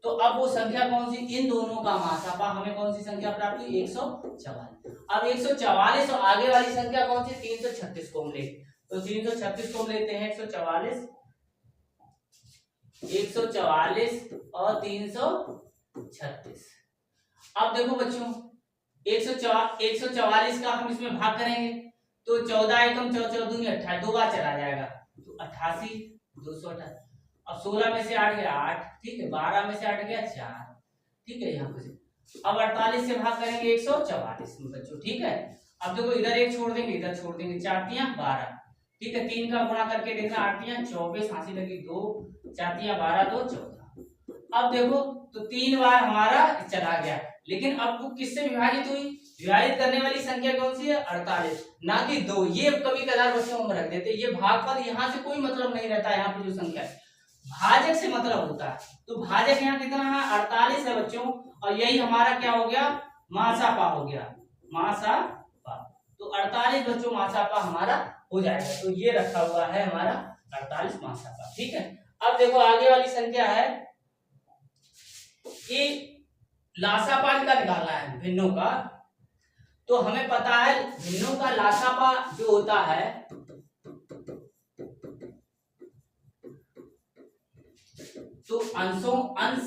तो अब वो संख्या कौन सी, इन दोनों का मासापा हमें कौन सी संख्या प्राप्त हुई, 144। अब 144 और आगे वाली संख्या कौन सी, 336 को हम लेते, तो 336 को हम लेते हैं, 144 और 336। अब देखो बच्चों 144 का हम इसमें भाग करेंगे, तो 14 एकम 14 दूनी 28, 2 बार चला जाएगा, तो 88 228। अब 16 में से 8 गया 8, ठीक है। 12 में से 8 गया 4, ठीक है। यहाँ पे अब 48 से भाग करेंगे 144 में बच्चों, ठीक है। अब देखो इधर 1 छोड़ देंगे, इधर छोड़ देंगे, 4 तियां 12, ठीक है। 3 का गुणा करके देखना, 8 तियां 24, हाथी लगी 2, 4 तियां 12 2 14। अब देखो तो 3 बार हमारा चला गया, लेकिन अब वो किससे विभाजित हुई, विभाजित करने वाली संख्या कौन सी है, 48, ना कि 2। ये कभी कदार बच्चों हम रख देते, ये भागफल यहाँ से कोई मतलब नहीं रहता, यहाँ पे जो संख्या है भाजक से मतलब होता है। तो भाजक यहाँ कितना है, 48 है बच्चों, और यही हमारा क्या हो गया, मासापा हो गया, मासापा। तो 48 बच्चों मासापा हमारा हो जाएगा। तो ये रखा हुआ है हमारा 48 मासापा, ठीक है। अब देखो आगे वाली संख्या है कि लासापा का निकालना है भिन्नों का। तो हमें पता है भिन्नों का लासापा जो होता है, तो अंशों अंश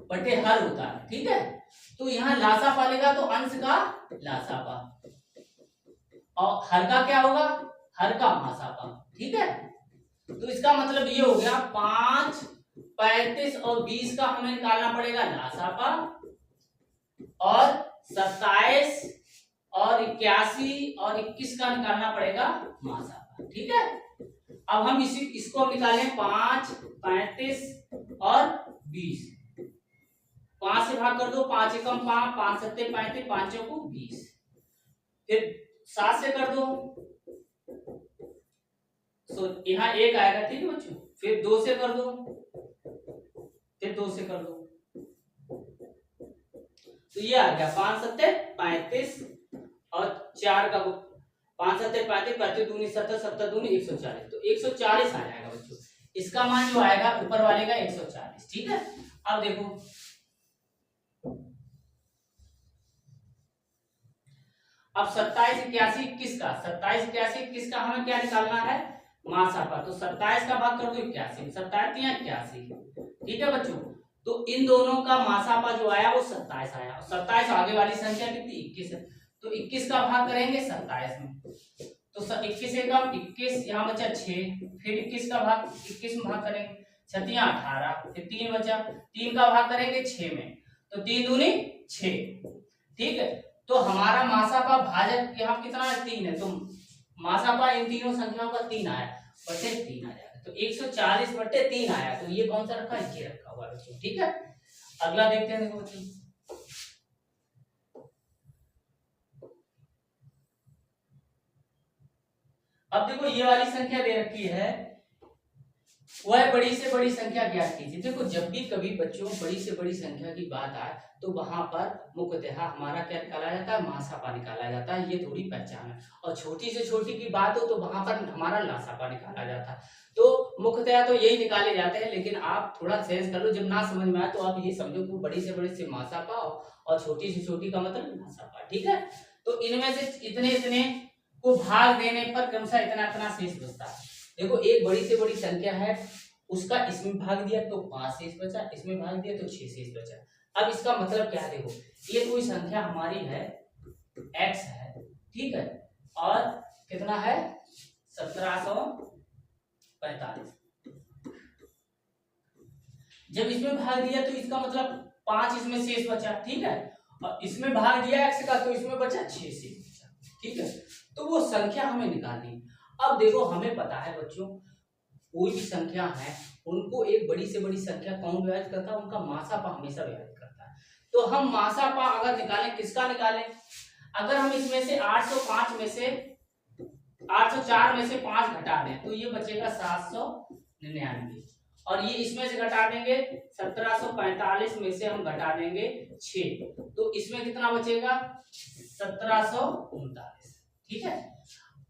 बटे हर होता है, ठीक है। तो यहाँ लासापा लेगा तो अंश का लासापा और हर का क्या होगा, हर का मासापा, ठीक है। तो इसका मतलब ये हो गया 5 35 और 20 का हमें निकालना पड़ेगा लासापा, और 27 और 81 और 21 का निकालना पड़ेगा मासापा, ठीक है। अब हम इसको हम निकालें 5 35 और 20, 5 से भाग कर दो, 5 एकम 5, 5 सत्ते 35, 5 चौको 20, फिर 7 से कर दो, तो यहाँ 1 आएगा, ठीक है बच्चों। फिर 2 से कर दो, फिर 2 से कर दो, तो ये आ गया 5 सत्ते 35 और 4 का 5 सत्ते 35, 35 दूनी 70, 70 दूनी 140, तो 140 आ जाएगा बच्चों। इसका मान जो आएगा ऊपर वाले का 140, ठीक है। अब देखो अब 27 81 21 का, 27 81 21 का हमें क्या निकालना है, मासापा। तो 27 का भाग कर दो 81, 27 81, ठीक है बच्चों। तो इन दोनों का मासापा जो आया वो 27 आया। 27 आगे वाली संख्या कितनी 21 है, तो 21 का भाग करेंगे 27 में, तो 21 एक कम 21, यहाँ बचा 6, फिर 21 का भाग 21 में भाग करेंगे, 6 तिया 18, फिर 3 बचा, 3 का भाग करेंगे 6 में, तो 3 दूनी 6, ठीक है। तो हमारा मासापा भाजक यहाँ कितना है 3 है, तो मासापा इन तीनों संख्याओं का 3 आया, बटे 3 आ जाएगा, तो 140/3 आया, तो ये कौन सा रखा है, ये रखा हुआ बच्चों, ठीक है। अगला देखते हैं, देखो बच्चों अब देखो ये वाली संख्या दे रखी है, वह बड़ी से बड़ी संख्या ज्ञात कीजिए। देखो जब भी कभी बच्चों बड़ी से बड़ी संख्या की बात आए तो वहां पर मुख्यतः हमारा क्या निकाला जाता है, मासापा निकाला जाता है, ये थोड़ी पहचान है। और छोटी से छोटी की बात हो तो वहां पर हमारा लासापा निकाला जाता है। तो मुख्यतः तो यही निकाले जाते हैं, लेकिन आप थोड़ा सेंस कर लो, जब ना समझ में आए तो आप ये समझो कि बड़ी से बड़ी से मासापा और छोटी से छोटी का मतलब लासापा, ठीक है। तो इनमें से इतने इतने को भाग देने पर क्रमशः इतना इतना शेष बचता है। देखो एक बड़ी से बड़ी संख्या है, उसका इसमें भाग दिया तो 5 शेष बचा, इसमें भाग दिया तो 6 शेष बचा। अब इसका मतलब क्या है, देखो ये कोई संख्या हमारी है x है, ठीक है, और कितना है 1745। जब इसमें भाग दिया तो इसका मतलब 5 इसमें शेष बचा, ठीक है, और इसमें भाग दिया x का तो इसमें बचा 6 शेष बचा, ठीक है। तो वो संख्या हमें निकालनी। अब देखो हमें पता है बच्चों कोई भी संख्या है उनको एक बड़ी से बड़ी संख्या कौन विभाजित करता है, उनका मासापा हमेशा विभाजित करता है। तो हम मासापा अगर निकालें, किसका निकालें, अगर हम इसमें से 805 में से 804 में से 5 घटा दें तो ये बचेगा 799, और ये इसमें से घटा देंगे 1745 में से हम घटा देंगे 6, तो इसमें कितना बचेगा 1739, ठीक है।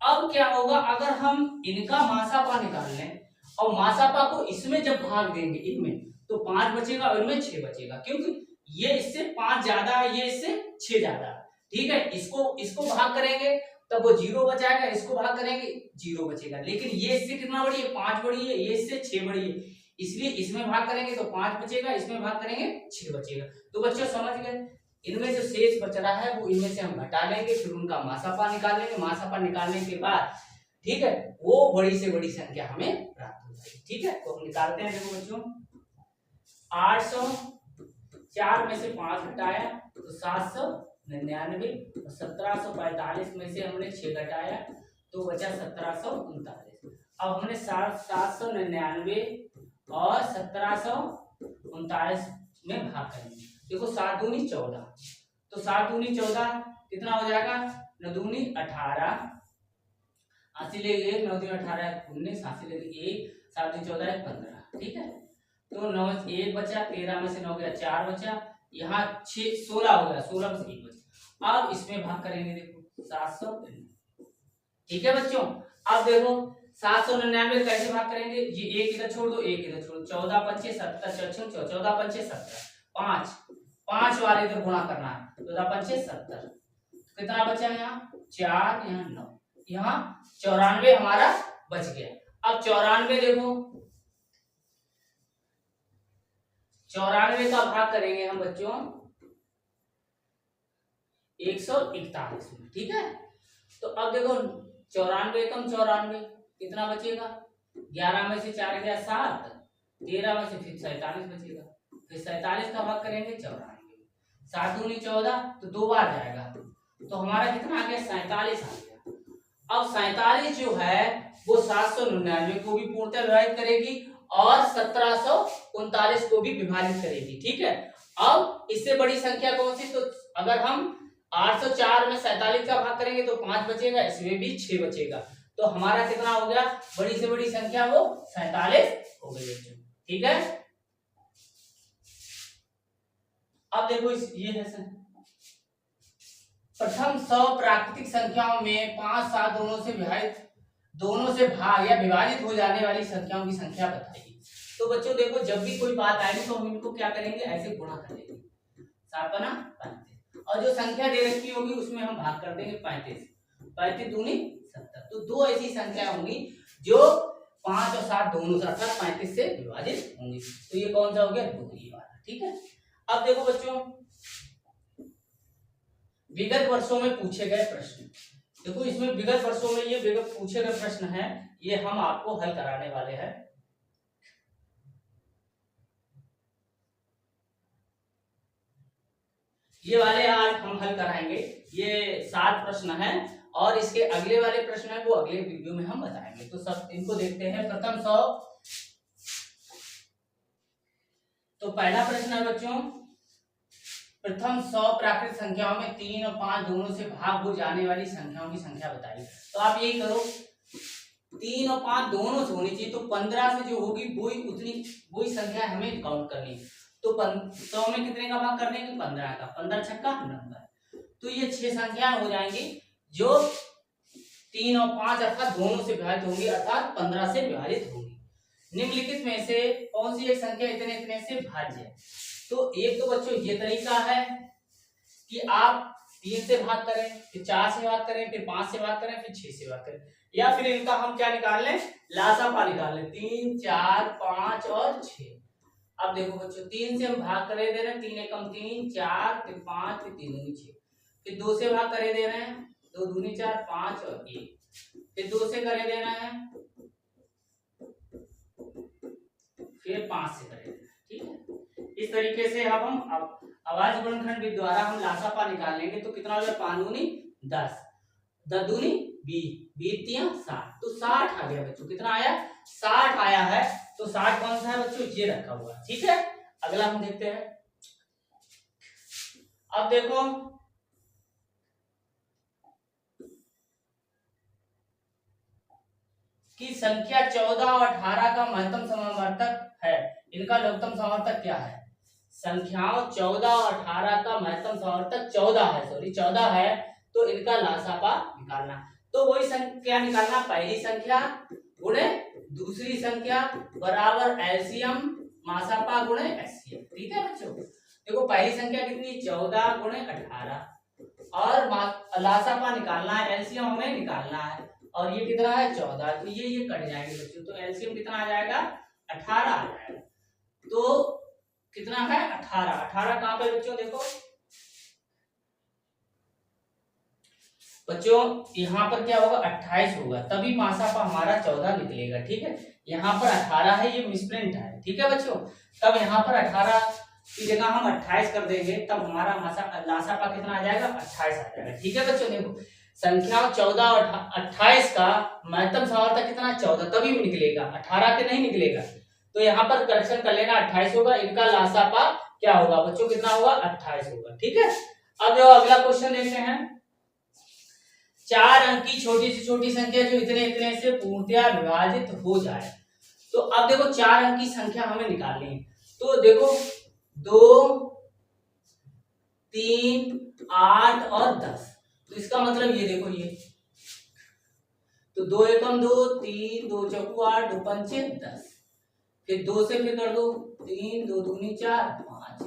अब क्या होगा, अगर हम इनका मासापा निकाल लें और मासापा को इसमें जब भाग देंगे इनमें, तो 5 बचेगा और इनमें 6 बचेगा, क्योंकि ये इससे 5 ज्यादा है, ये इससे 6 ज्यादा, ठीक है। इसको भाग करेंगे तब वो 0 बचाएगा, इसको भाग करेंगे 0 बचेगा, लेकिन ये इससे कितना बड़ी है 5 बड़ी है, ये इससे 6 बड़ी है, इसलिए इसमें भाग करेंगे तो 5 बचेगा, इसमें भाग करेंगे 6 बचेगा। तो बच्चों समझ गए, इनमें जो शेष बच रहा है वो इनमें से हम घटा लेंगे, फिर उनका मासापा निकालेंगे, मासापा निकालने के बाद ठीक है वो बड़ी से बड़ी संख्या हमें प्राप्त हो जाएगी, ठीक है। तो हम निकालते हैं, देखो बच्चों 804 में से 5 घटाया तो 799, 1745 में से हमने 6 घटाया तो बचा 1739। अब हमने 799 और 1739 में भाग करेंगे। देखो 7 दूनी 14, तो 7 दूनी 14 कितना हो जाएगा, 9 दूनी 18, 80 ले 1, 9 दूनी 18 19, 80 ले 1, 7 दूनी 14 15, ठीक है। तो 9 1 बचा, 13 में से 9 गया 4 बचा, यहाँ 6 16 हो गया, 16 में से 1 बचा। अब इसमें भाग करेंगे, देखो 700, ठीक है बच्चों। अब देखो 799 कैसे भाग करेंगे, ये एक इधर छोड़ दो, एक इधर छोड़ दो, 14 5 70, 14 5 70, 5 वाले इधर गुणा करना है, 14 5 70, कितना बचा यहाँ 4, यहाँ 9, यहाँ 94 हमारा बच गया। अब 94 देखो 94 का भाग करेंगे हम बच्चों 141 में, ठीक है। तो अब देखो 94 कम 94 कितना बचेगा, 11 में से 4 गया 7, 13 में से फिर 47 बचेगा, फिर 47 का भाग करेंगे 94, 7 दूनी 14 तो 2 बार जाएगा, तो हमारा कितना आ गया 47 आ गया। अब 47 जो है वो 799 को भी पूर्णतः विभाजित करेगी और 1739 को भी विभाजित करेगी, ठीक है। अब इससे बड़ी संख्या कौन सी, तो अगर हम 804 में 47 का भाग करेंगे तो 5 बचेगा, इसमें भी 6 बचेगा, तो हमारा कितना हो गया, बड़ी से बड़ी संख्या वो 47 हो गई, ठीक है। अब देखो ये है प्रथम 100 प्राकृतिक संख्याओं में 5 7 दोनों से भाग या विभाजित हो जाने वाली संख्याओं की संख्या बताइए। तो बच्चों देखो जब भी कोई बात आएगी तो हम इनको क्या करेंगे, ऐसे गुणा कर लेंगे, 7 बना 35, और जो संख्या दे रखी होगी उसमें हम भाग कर देंगे 35, 35 दूनी 70। तो दो ऐसी संख्या होंगी जो 5 और 7 दोनों से अर्थात 35 से विभाजित होंगी, तो ये कौन सा हो गया 2 ये वाला, ठीक है। अब देखो बच्चों, विगत वर्षों में पूछे गए प्रश्न, देखो इसमें विगत वर्षों में ये विगत पूछे गए प्रश्न हैं, ये हम आपको हल कराने वाले हैं। ये वाले आज हम हल कराएंगे, ये 7 प्रश्न हैं और इसके अगले वाले प्रश्न है वो अगले वीडियो में हम बताएंगे। तो सब इनको देखते हैं। प्रथम 100, तो पहला प्रश्न है बच्चों, प्रथम 100 प्राकृत संख्याओं में 3 और 5 दोनों से भाग हो जाने वाली संख्याओं की संख्या बताइए। तो आप यही करो, 3 और 5 दोनों से होनी चाहिए, तो 15 से जो होगी वही संख्या हमें काउंट करनी है। तो 100 में कितने का भाग करने के, 15 का, 15 छक्का 90। तो ये 6 संख्याएं हो जाएंगी जो 3 और 5 अर्थात दोनों से विभाजित होंगी, अर्थात 15 से विभाजित होंगी। निम्नलिखित में से कौन सी एक संख्या इतने इतने से भाज्य है? तो एक तो बच्चों ये तरीका है कि आप 3 से भाग करें, फिर 4 से भाग करें, फिर 5 से भाग करें, फिर 6 से भाग करें, या फिर इनका हम क्या निकाल लें, लासापा निकाल लें, 3, 4, 5 और 6। अब देखो बच्चों, 3 से हम भाग करे दे रहे हैं, 3 एकम 3, 4, फिर 5, फिर 3 दूनी 6, फिर 2 से भाग करे दे रहे हैं, 2 दूनी 4, 5 और 1, फिर 2 से करे दे रहे हैं, फिर 5 से करे दे रहे हैं। ठीक है, इस तरीके से अब हम आवाज गुणनखंड विधि द्वारा हम लासापा निकाल लेंगे। तो कितना हो गया, 5 दूनी 10, 10 दूनी 20, 20 तिया 60, तो 60 आ गया बच्चों। कितना आया, 60 आया है। तो 60 कौन सा है बच्चों, ये रखा हुआ है। ठीक है, अगला हम देखते हैं। अब देखो कि संख्या 14 और 18 का महत्तम समावर्तक है, इनका लघुत्तम समावर्तक क्या है? संख्याओं 14 और 18 का महत्तम समावर्तक 14 है, सॉरी 14 है, तो इनका लासापा निकालना। तो वही संख्या निकालना, पहली संख्या गुणे दूसरी संख्या बराबर एलसीएम मासापा गुणे एचसीएफ। ठीक है बच्चों, देखो पहली संख्या कितनी, 14 गुणे 18 और लासापा निकालना है, एलसीएम हमें निकालना है, और ये कितना है 14, तो ये कट जाएंगे बच्चों, तो एलसीएम कितना आ जाएगा, 18 आ जाएगा। तो कितना है 18, 18 कहां पे बच्चों, देखो बच्चों यहाँ पर क्या होगा, 28 होगा, तभी मासापा हमारा 14 निकलेगा। ठीक है, यहाँ पर 18 है, ये मिसप्रिंट है। ठीक है बच्चों, तब यहाँ पर 18 की जगह हम 28 कर देंगे, तब हमारा लासापा कितना आ जाएगा, 28 आ जाएगा। ठीक है बच्चों, देखो संख्या 14 और 28 का महत्तम समावर्तक कितना, 14, तभी निकलेगा, 18 के नहीं निकलेगा। तो यहाँ पर करेक्शन कर लेना, 28 होगा, इनका लासापा क्या होगा बच्चों, कितना होगा, 28 होगा। ठीक है, अब जो अगला क्वेश्चन देखते हैं, 4 अंक की छोटी से छोटी संख्या जो इतने इतने से पूर्णतया विभाजित हो जाए। तो अब देखो 4 अंक की संख्या हमें निकालनी है। तो देखो 2, 3, 8 और 10, तो इसका मतलब ये देखो, ये तो 2 एकम 2, 3, 2 चौकू 8, 2 पंचे 10, फिर 2 से फिर कर दो, 3, 2 दूनी 4, 5,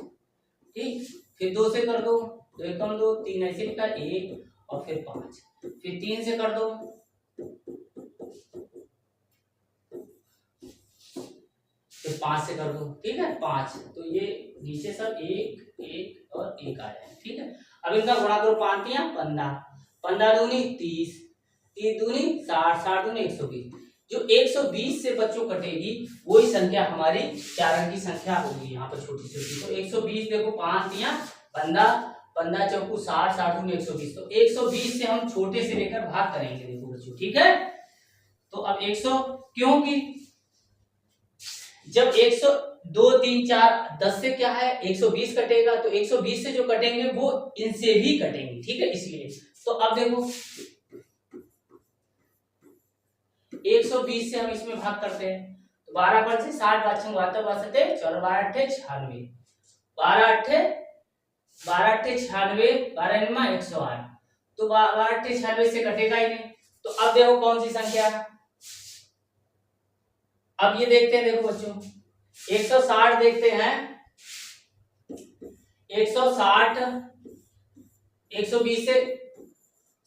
ठीक, फिर 2 से कर दो, 2 एकम 2, 3 ऐसे निकाल 1 और फिर 5, फिर 3 से कर दो, फिर 5 से कर दो। ठीक है, 5, तो ये नीचे सब 1 1 और 1 आ जाए। ठीक है, अब इनका गुणा करो, 5 तिया 15, 15 दूनी 30, 30 दूनी 60, 60 दूनी 120। जो 120 से बच्चों कटेगी वही संख्या हमारी 4 अंक की संख्या होगी, यहाँ पर छोटी छोटी। तो 120 देखो, 5 तिया 15, 15 चौकू 60, 60 दूनी 120, तो 120 से हम छोटे से लेकर भाग करेंगे। देखो बच्चों, ठीक है, तो अब 100, क्योंकि जब 100 2 3 4 10 से क्या है 120 कटेगा, तो 120 से जो कटेंगे वो इनसे भी कटेंगे। ठीक है, इसलिए तो अब देखो 120 से हम इसमें भाग करते हैं, तो 12 पर से 60 बाछन 72 14 12 8 96, 12 8 12 8 96, 12 9 108, तो 12 8 96 से कटेगा ही नहीं। तो अब देखो कौन सी संख्या है, अब ये देखते हैं। देखो बच्चों 160 देखते हैं, 160 120 से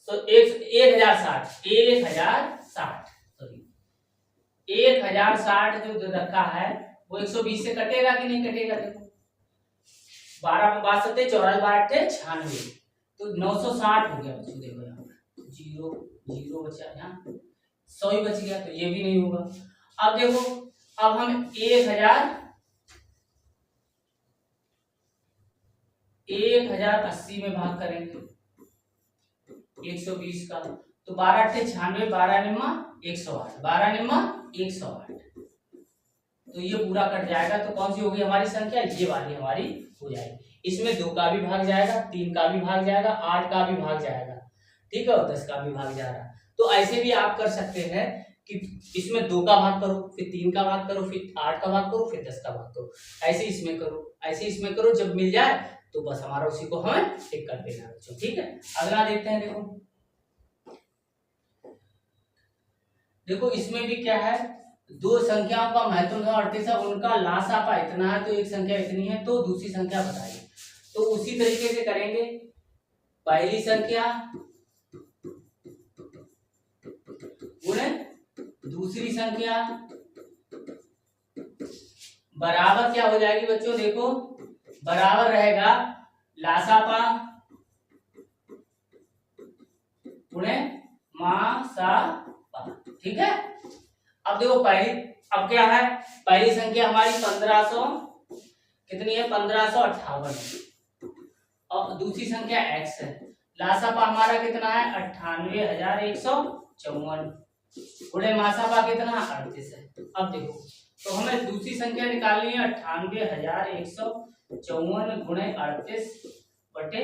1060 जो रखा है वो 120 से कटेगा कि नहीं कटेगा। देखो 12 में 62 14 12 96, तो 960 हो गया बच्चों। देखो यहाँ जीरो जीरो बचा, यहाँ 100 ही बच गया, तो ये भी नहीं होगा। अब देखो, अब हम 1080 में भाग करेंगे 120 का, तो 12 अट्ठे 96, 12 निम्मा 108, 12 निम्मा 108, तो ये पूरा कट जाएगा। तो कौन सी होगी हमारी संख्या, ये वाली हमारी हो जाएगी। इसमें 2 का भी भाग जाएगा, 3 का भी भाग जाएगा, 8 का भी भाग जाएगा, ठीक है, और 10 का भी भाग जाएगा। तो ऐसे भी आप कर सकते हैं कि इसमें 2 का भाग करो, फिर 3 का भाग करो, फिर 8 का भाग करो, फिर 10 का भाग करो, ऐसे इसमें करो, ऐसे इसमें करो। जब मिल जाए तो बस हमारा उसी को हमें टिक कर देना बच्चों, ठीक है। अगला देखते हैं। देखो इसमें भी क्या है, दो संख्याओं का महत्तम 38 है, उनका लासापा इतना है, तो एक संख्या इतनी है, तो दूसरी संख्या बताइए। तो उसी तरीके से करेंगे, पहली संख्या गुणे दूसरी संख्या बराबर क्या हो जाएगी बच्चों, देखो बराबर रहेगा लासापा गुणे मासापा, ठीक है। अब देखो अब क्या है, पहली संख्या हमारी 1500 कितनी है, 1558, और दूसरी संख्या x है। लासापा हमारा कितना है, 98,154, गुणे मासापा कितना 38 है। अब देखो, तो हमें दूसरी संख्या निकालनी है 98,154 गुणे 38 बटे।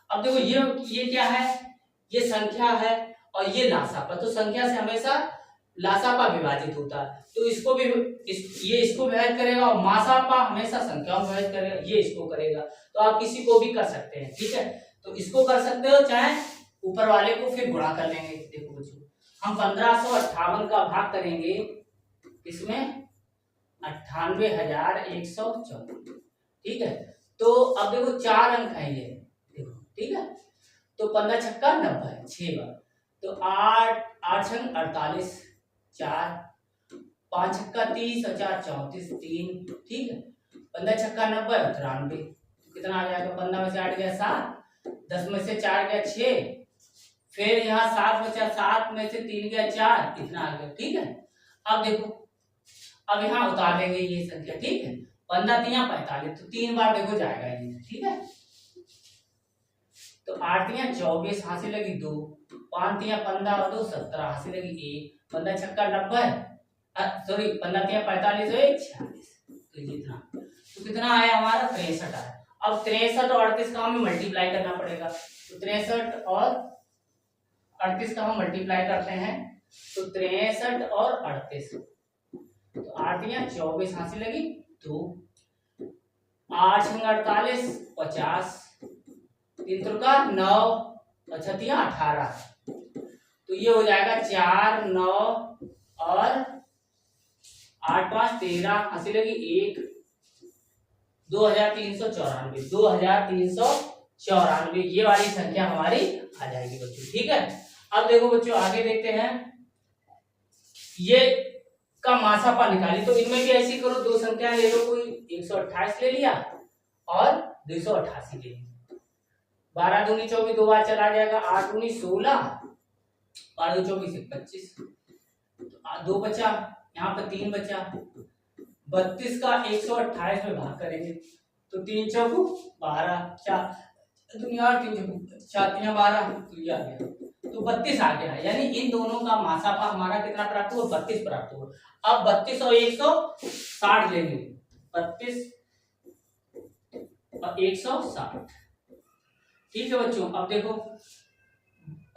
अब देखो ये क्या है, ये संख्या है और ये लासापा, तो संख्या से हमेशा लासापा विभाजित होता है, तो इसको भी ये इसको विभाजित करेगा, और मासापा हमेशा संख्याओं में विभाजित करेगा, ये इसको करेगा। तो आप किसी को भी कर सकते हैं, ठीक है। तो इसको कर सकते हो, चाहे ऊपर वाले को फिर गुणा कर लेंगे। देखो बच्चों, हम 1558 का भाग करेंगे इसमें 98,154, ठीक है। तो अब देखो 4 अंक है ये, देखो, ठीक है। तो 15 छक्का 90, 6 बार, तो 8 8 छंग 48, 4 5 छक्का 30 और 4 34, 3, ठीक है। 15 छक्का 90 और 93, तो कितना आ जाएगा, 15 में से 8 गया 7, 10 में से 4 गया 6, फिर यहाँ 7 बचा, 7 में से 3 गया 4, इतना आ गया, ठीक है। अब देखो, अब यहाँ उतार लेंगे ये संख्या, ठीक है। 15 3 45, तो 3 बार देखो जाएगा ये, ठीक है। तो 8 3 24, हासिल लगी 2, 5 3 15 और 2 17, हासिल लगी 1, 15 छक्का 90, सॉरी 15 3 45 और 1 46, तो ये इतना, तो कितना आया हमारा 63 आया। अब 63 और 38 का हमें मल्टीप्लाई करना पड़ेगा, तो 63 और 38 का हम मल्टीप्लाई करते हैं, तो 63 और 38, तो 8 3 24, हासिल लगी 2, 8 6 48 50, 3 त्रिका 9 और 6 18, तो ये हो जाएगा 4 9 और 8 5 13, हासिल लगी 1, 2394, 2394 ये वाली संख्या हमारी आ जाएगी बच्चों, ठीक है। अब देखो बच्चों, आगे देखते हैं, ये का मासापा निकाली, तो इनमें भी ऐसी करो, दो संख्या ले लो, कोई 128 ले लिया और 288 ले लिया, 12 दूनी 24, 2 बार चला जाएगा, 8 दूनी 16, 12 24 25, 2 बचा, यहाँ पर 3 बचा, 32 का 128 में भाग करेंगे, तो 3 चौको 12, 4 दुनिया 3 चौको 4 3 12, तो ये आ गया, तो 32 आ गया। यानी इन दोनों का मासापा हमारा कितना प्राप्त हुआ, 32 प्राप्त हुआ। अब 32 और 160 लेंगे, 32 और 160, ठीक है बच्चों। अब देखो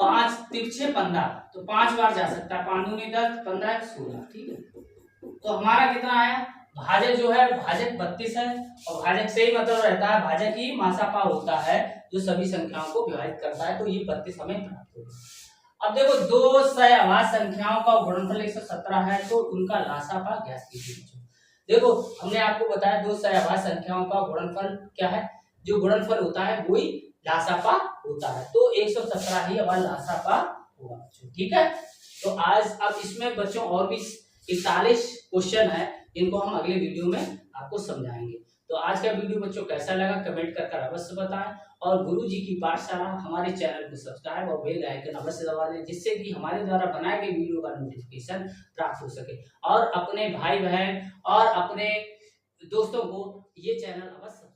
5 3 15, तो 5 बार जा सकता है, 5 दूनी 10, 15 16, ठीक है। तो हमारा कितना आया, भाजक जो है, भाजक 32 है, और भाजक से ही मतलब रहता है, भाजक ही मासापा होता है जो सभी संख्याओं को विभाजित करता है, तो ये 32 हमें प्राप्त होगा। अब देखो दो सहअभाज्य संख्याओं का गुणनफल 117 है, तो उनका लासापा ज्ञात कीजिए। देखो हमने आपको बताया दो सहअभाज्य संख्याओं का गुणनफल क्या है, जो गुणनफल होता है वही लासापा होता है, तो 117 ही हमारा लासापा होगा, ठीक है। तो आज अब इसमें बच्चों और भी 41 क्वेश्चन है, इनको हम अगले वीडियो में आपको समझाएंगे। तो आज का वीडियो बच्चों कैसा लगा कमेंट कर अवश्य बताएं, और गुरु जी की पाठशाला हमारे चैनल को सब्सक्राइब और बेल आइकन अवश्य दबा दें, जिससे कि हमारे द्वारा बनाए गए वीडियो का नोटिफिकेशन प्राप्त हो सके, और अपने भाई बहन और अपने दोस्तों को ये चैनल अवश्य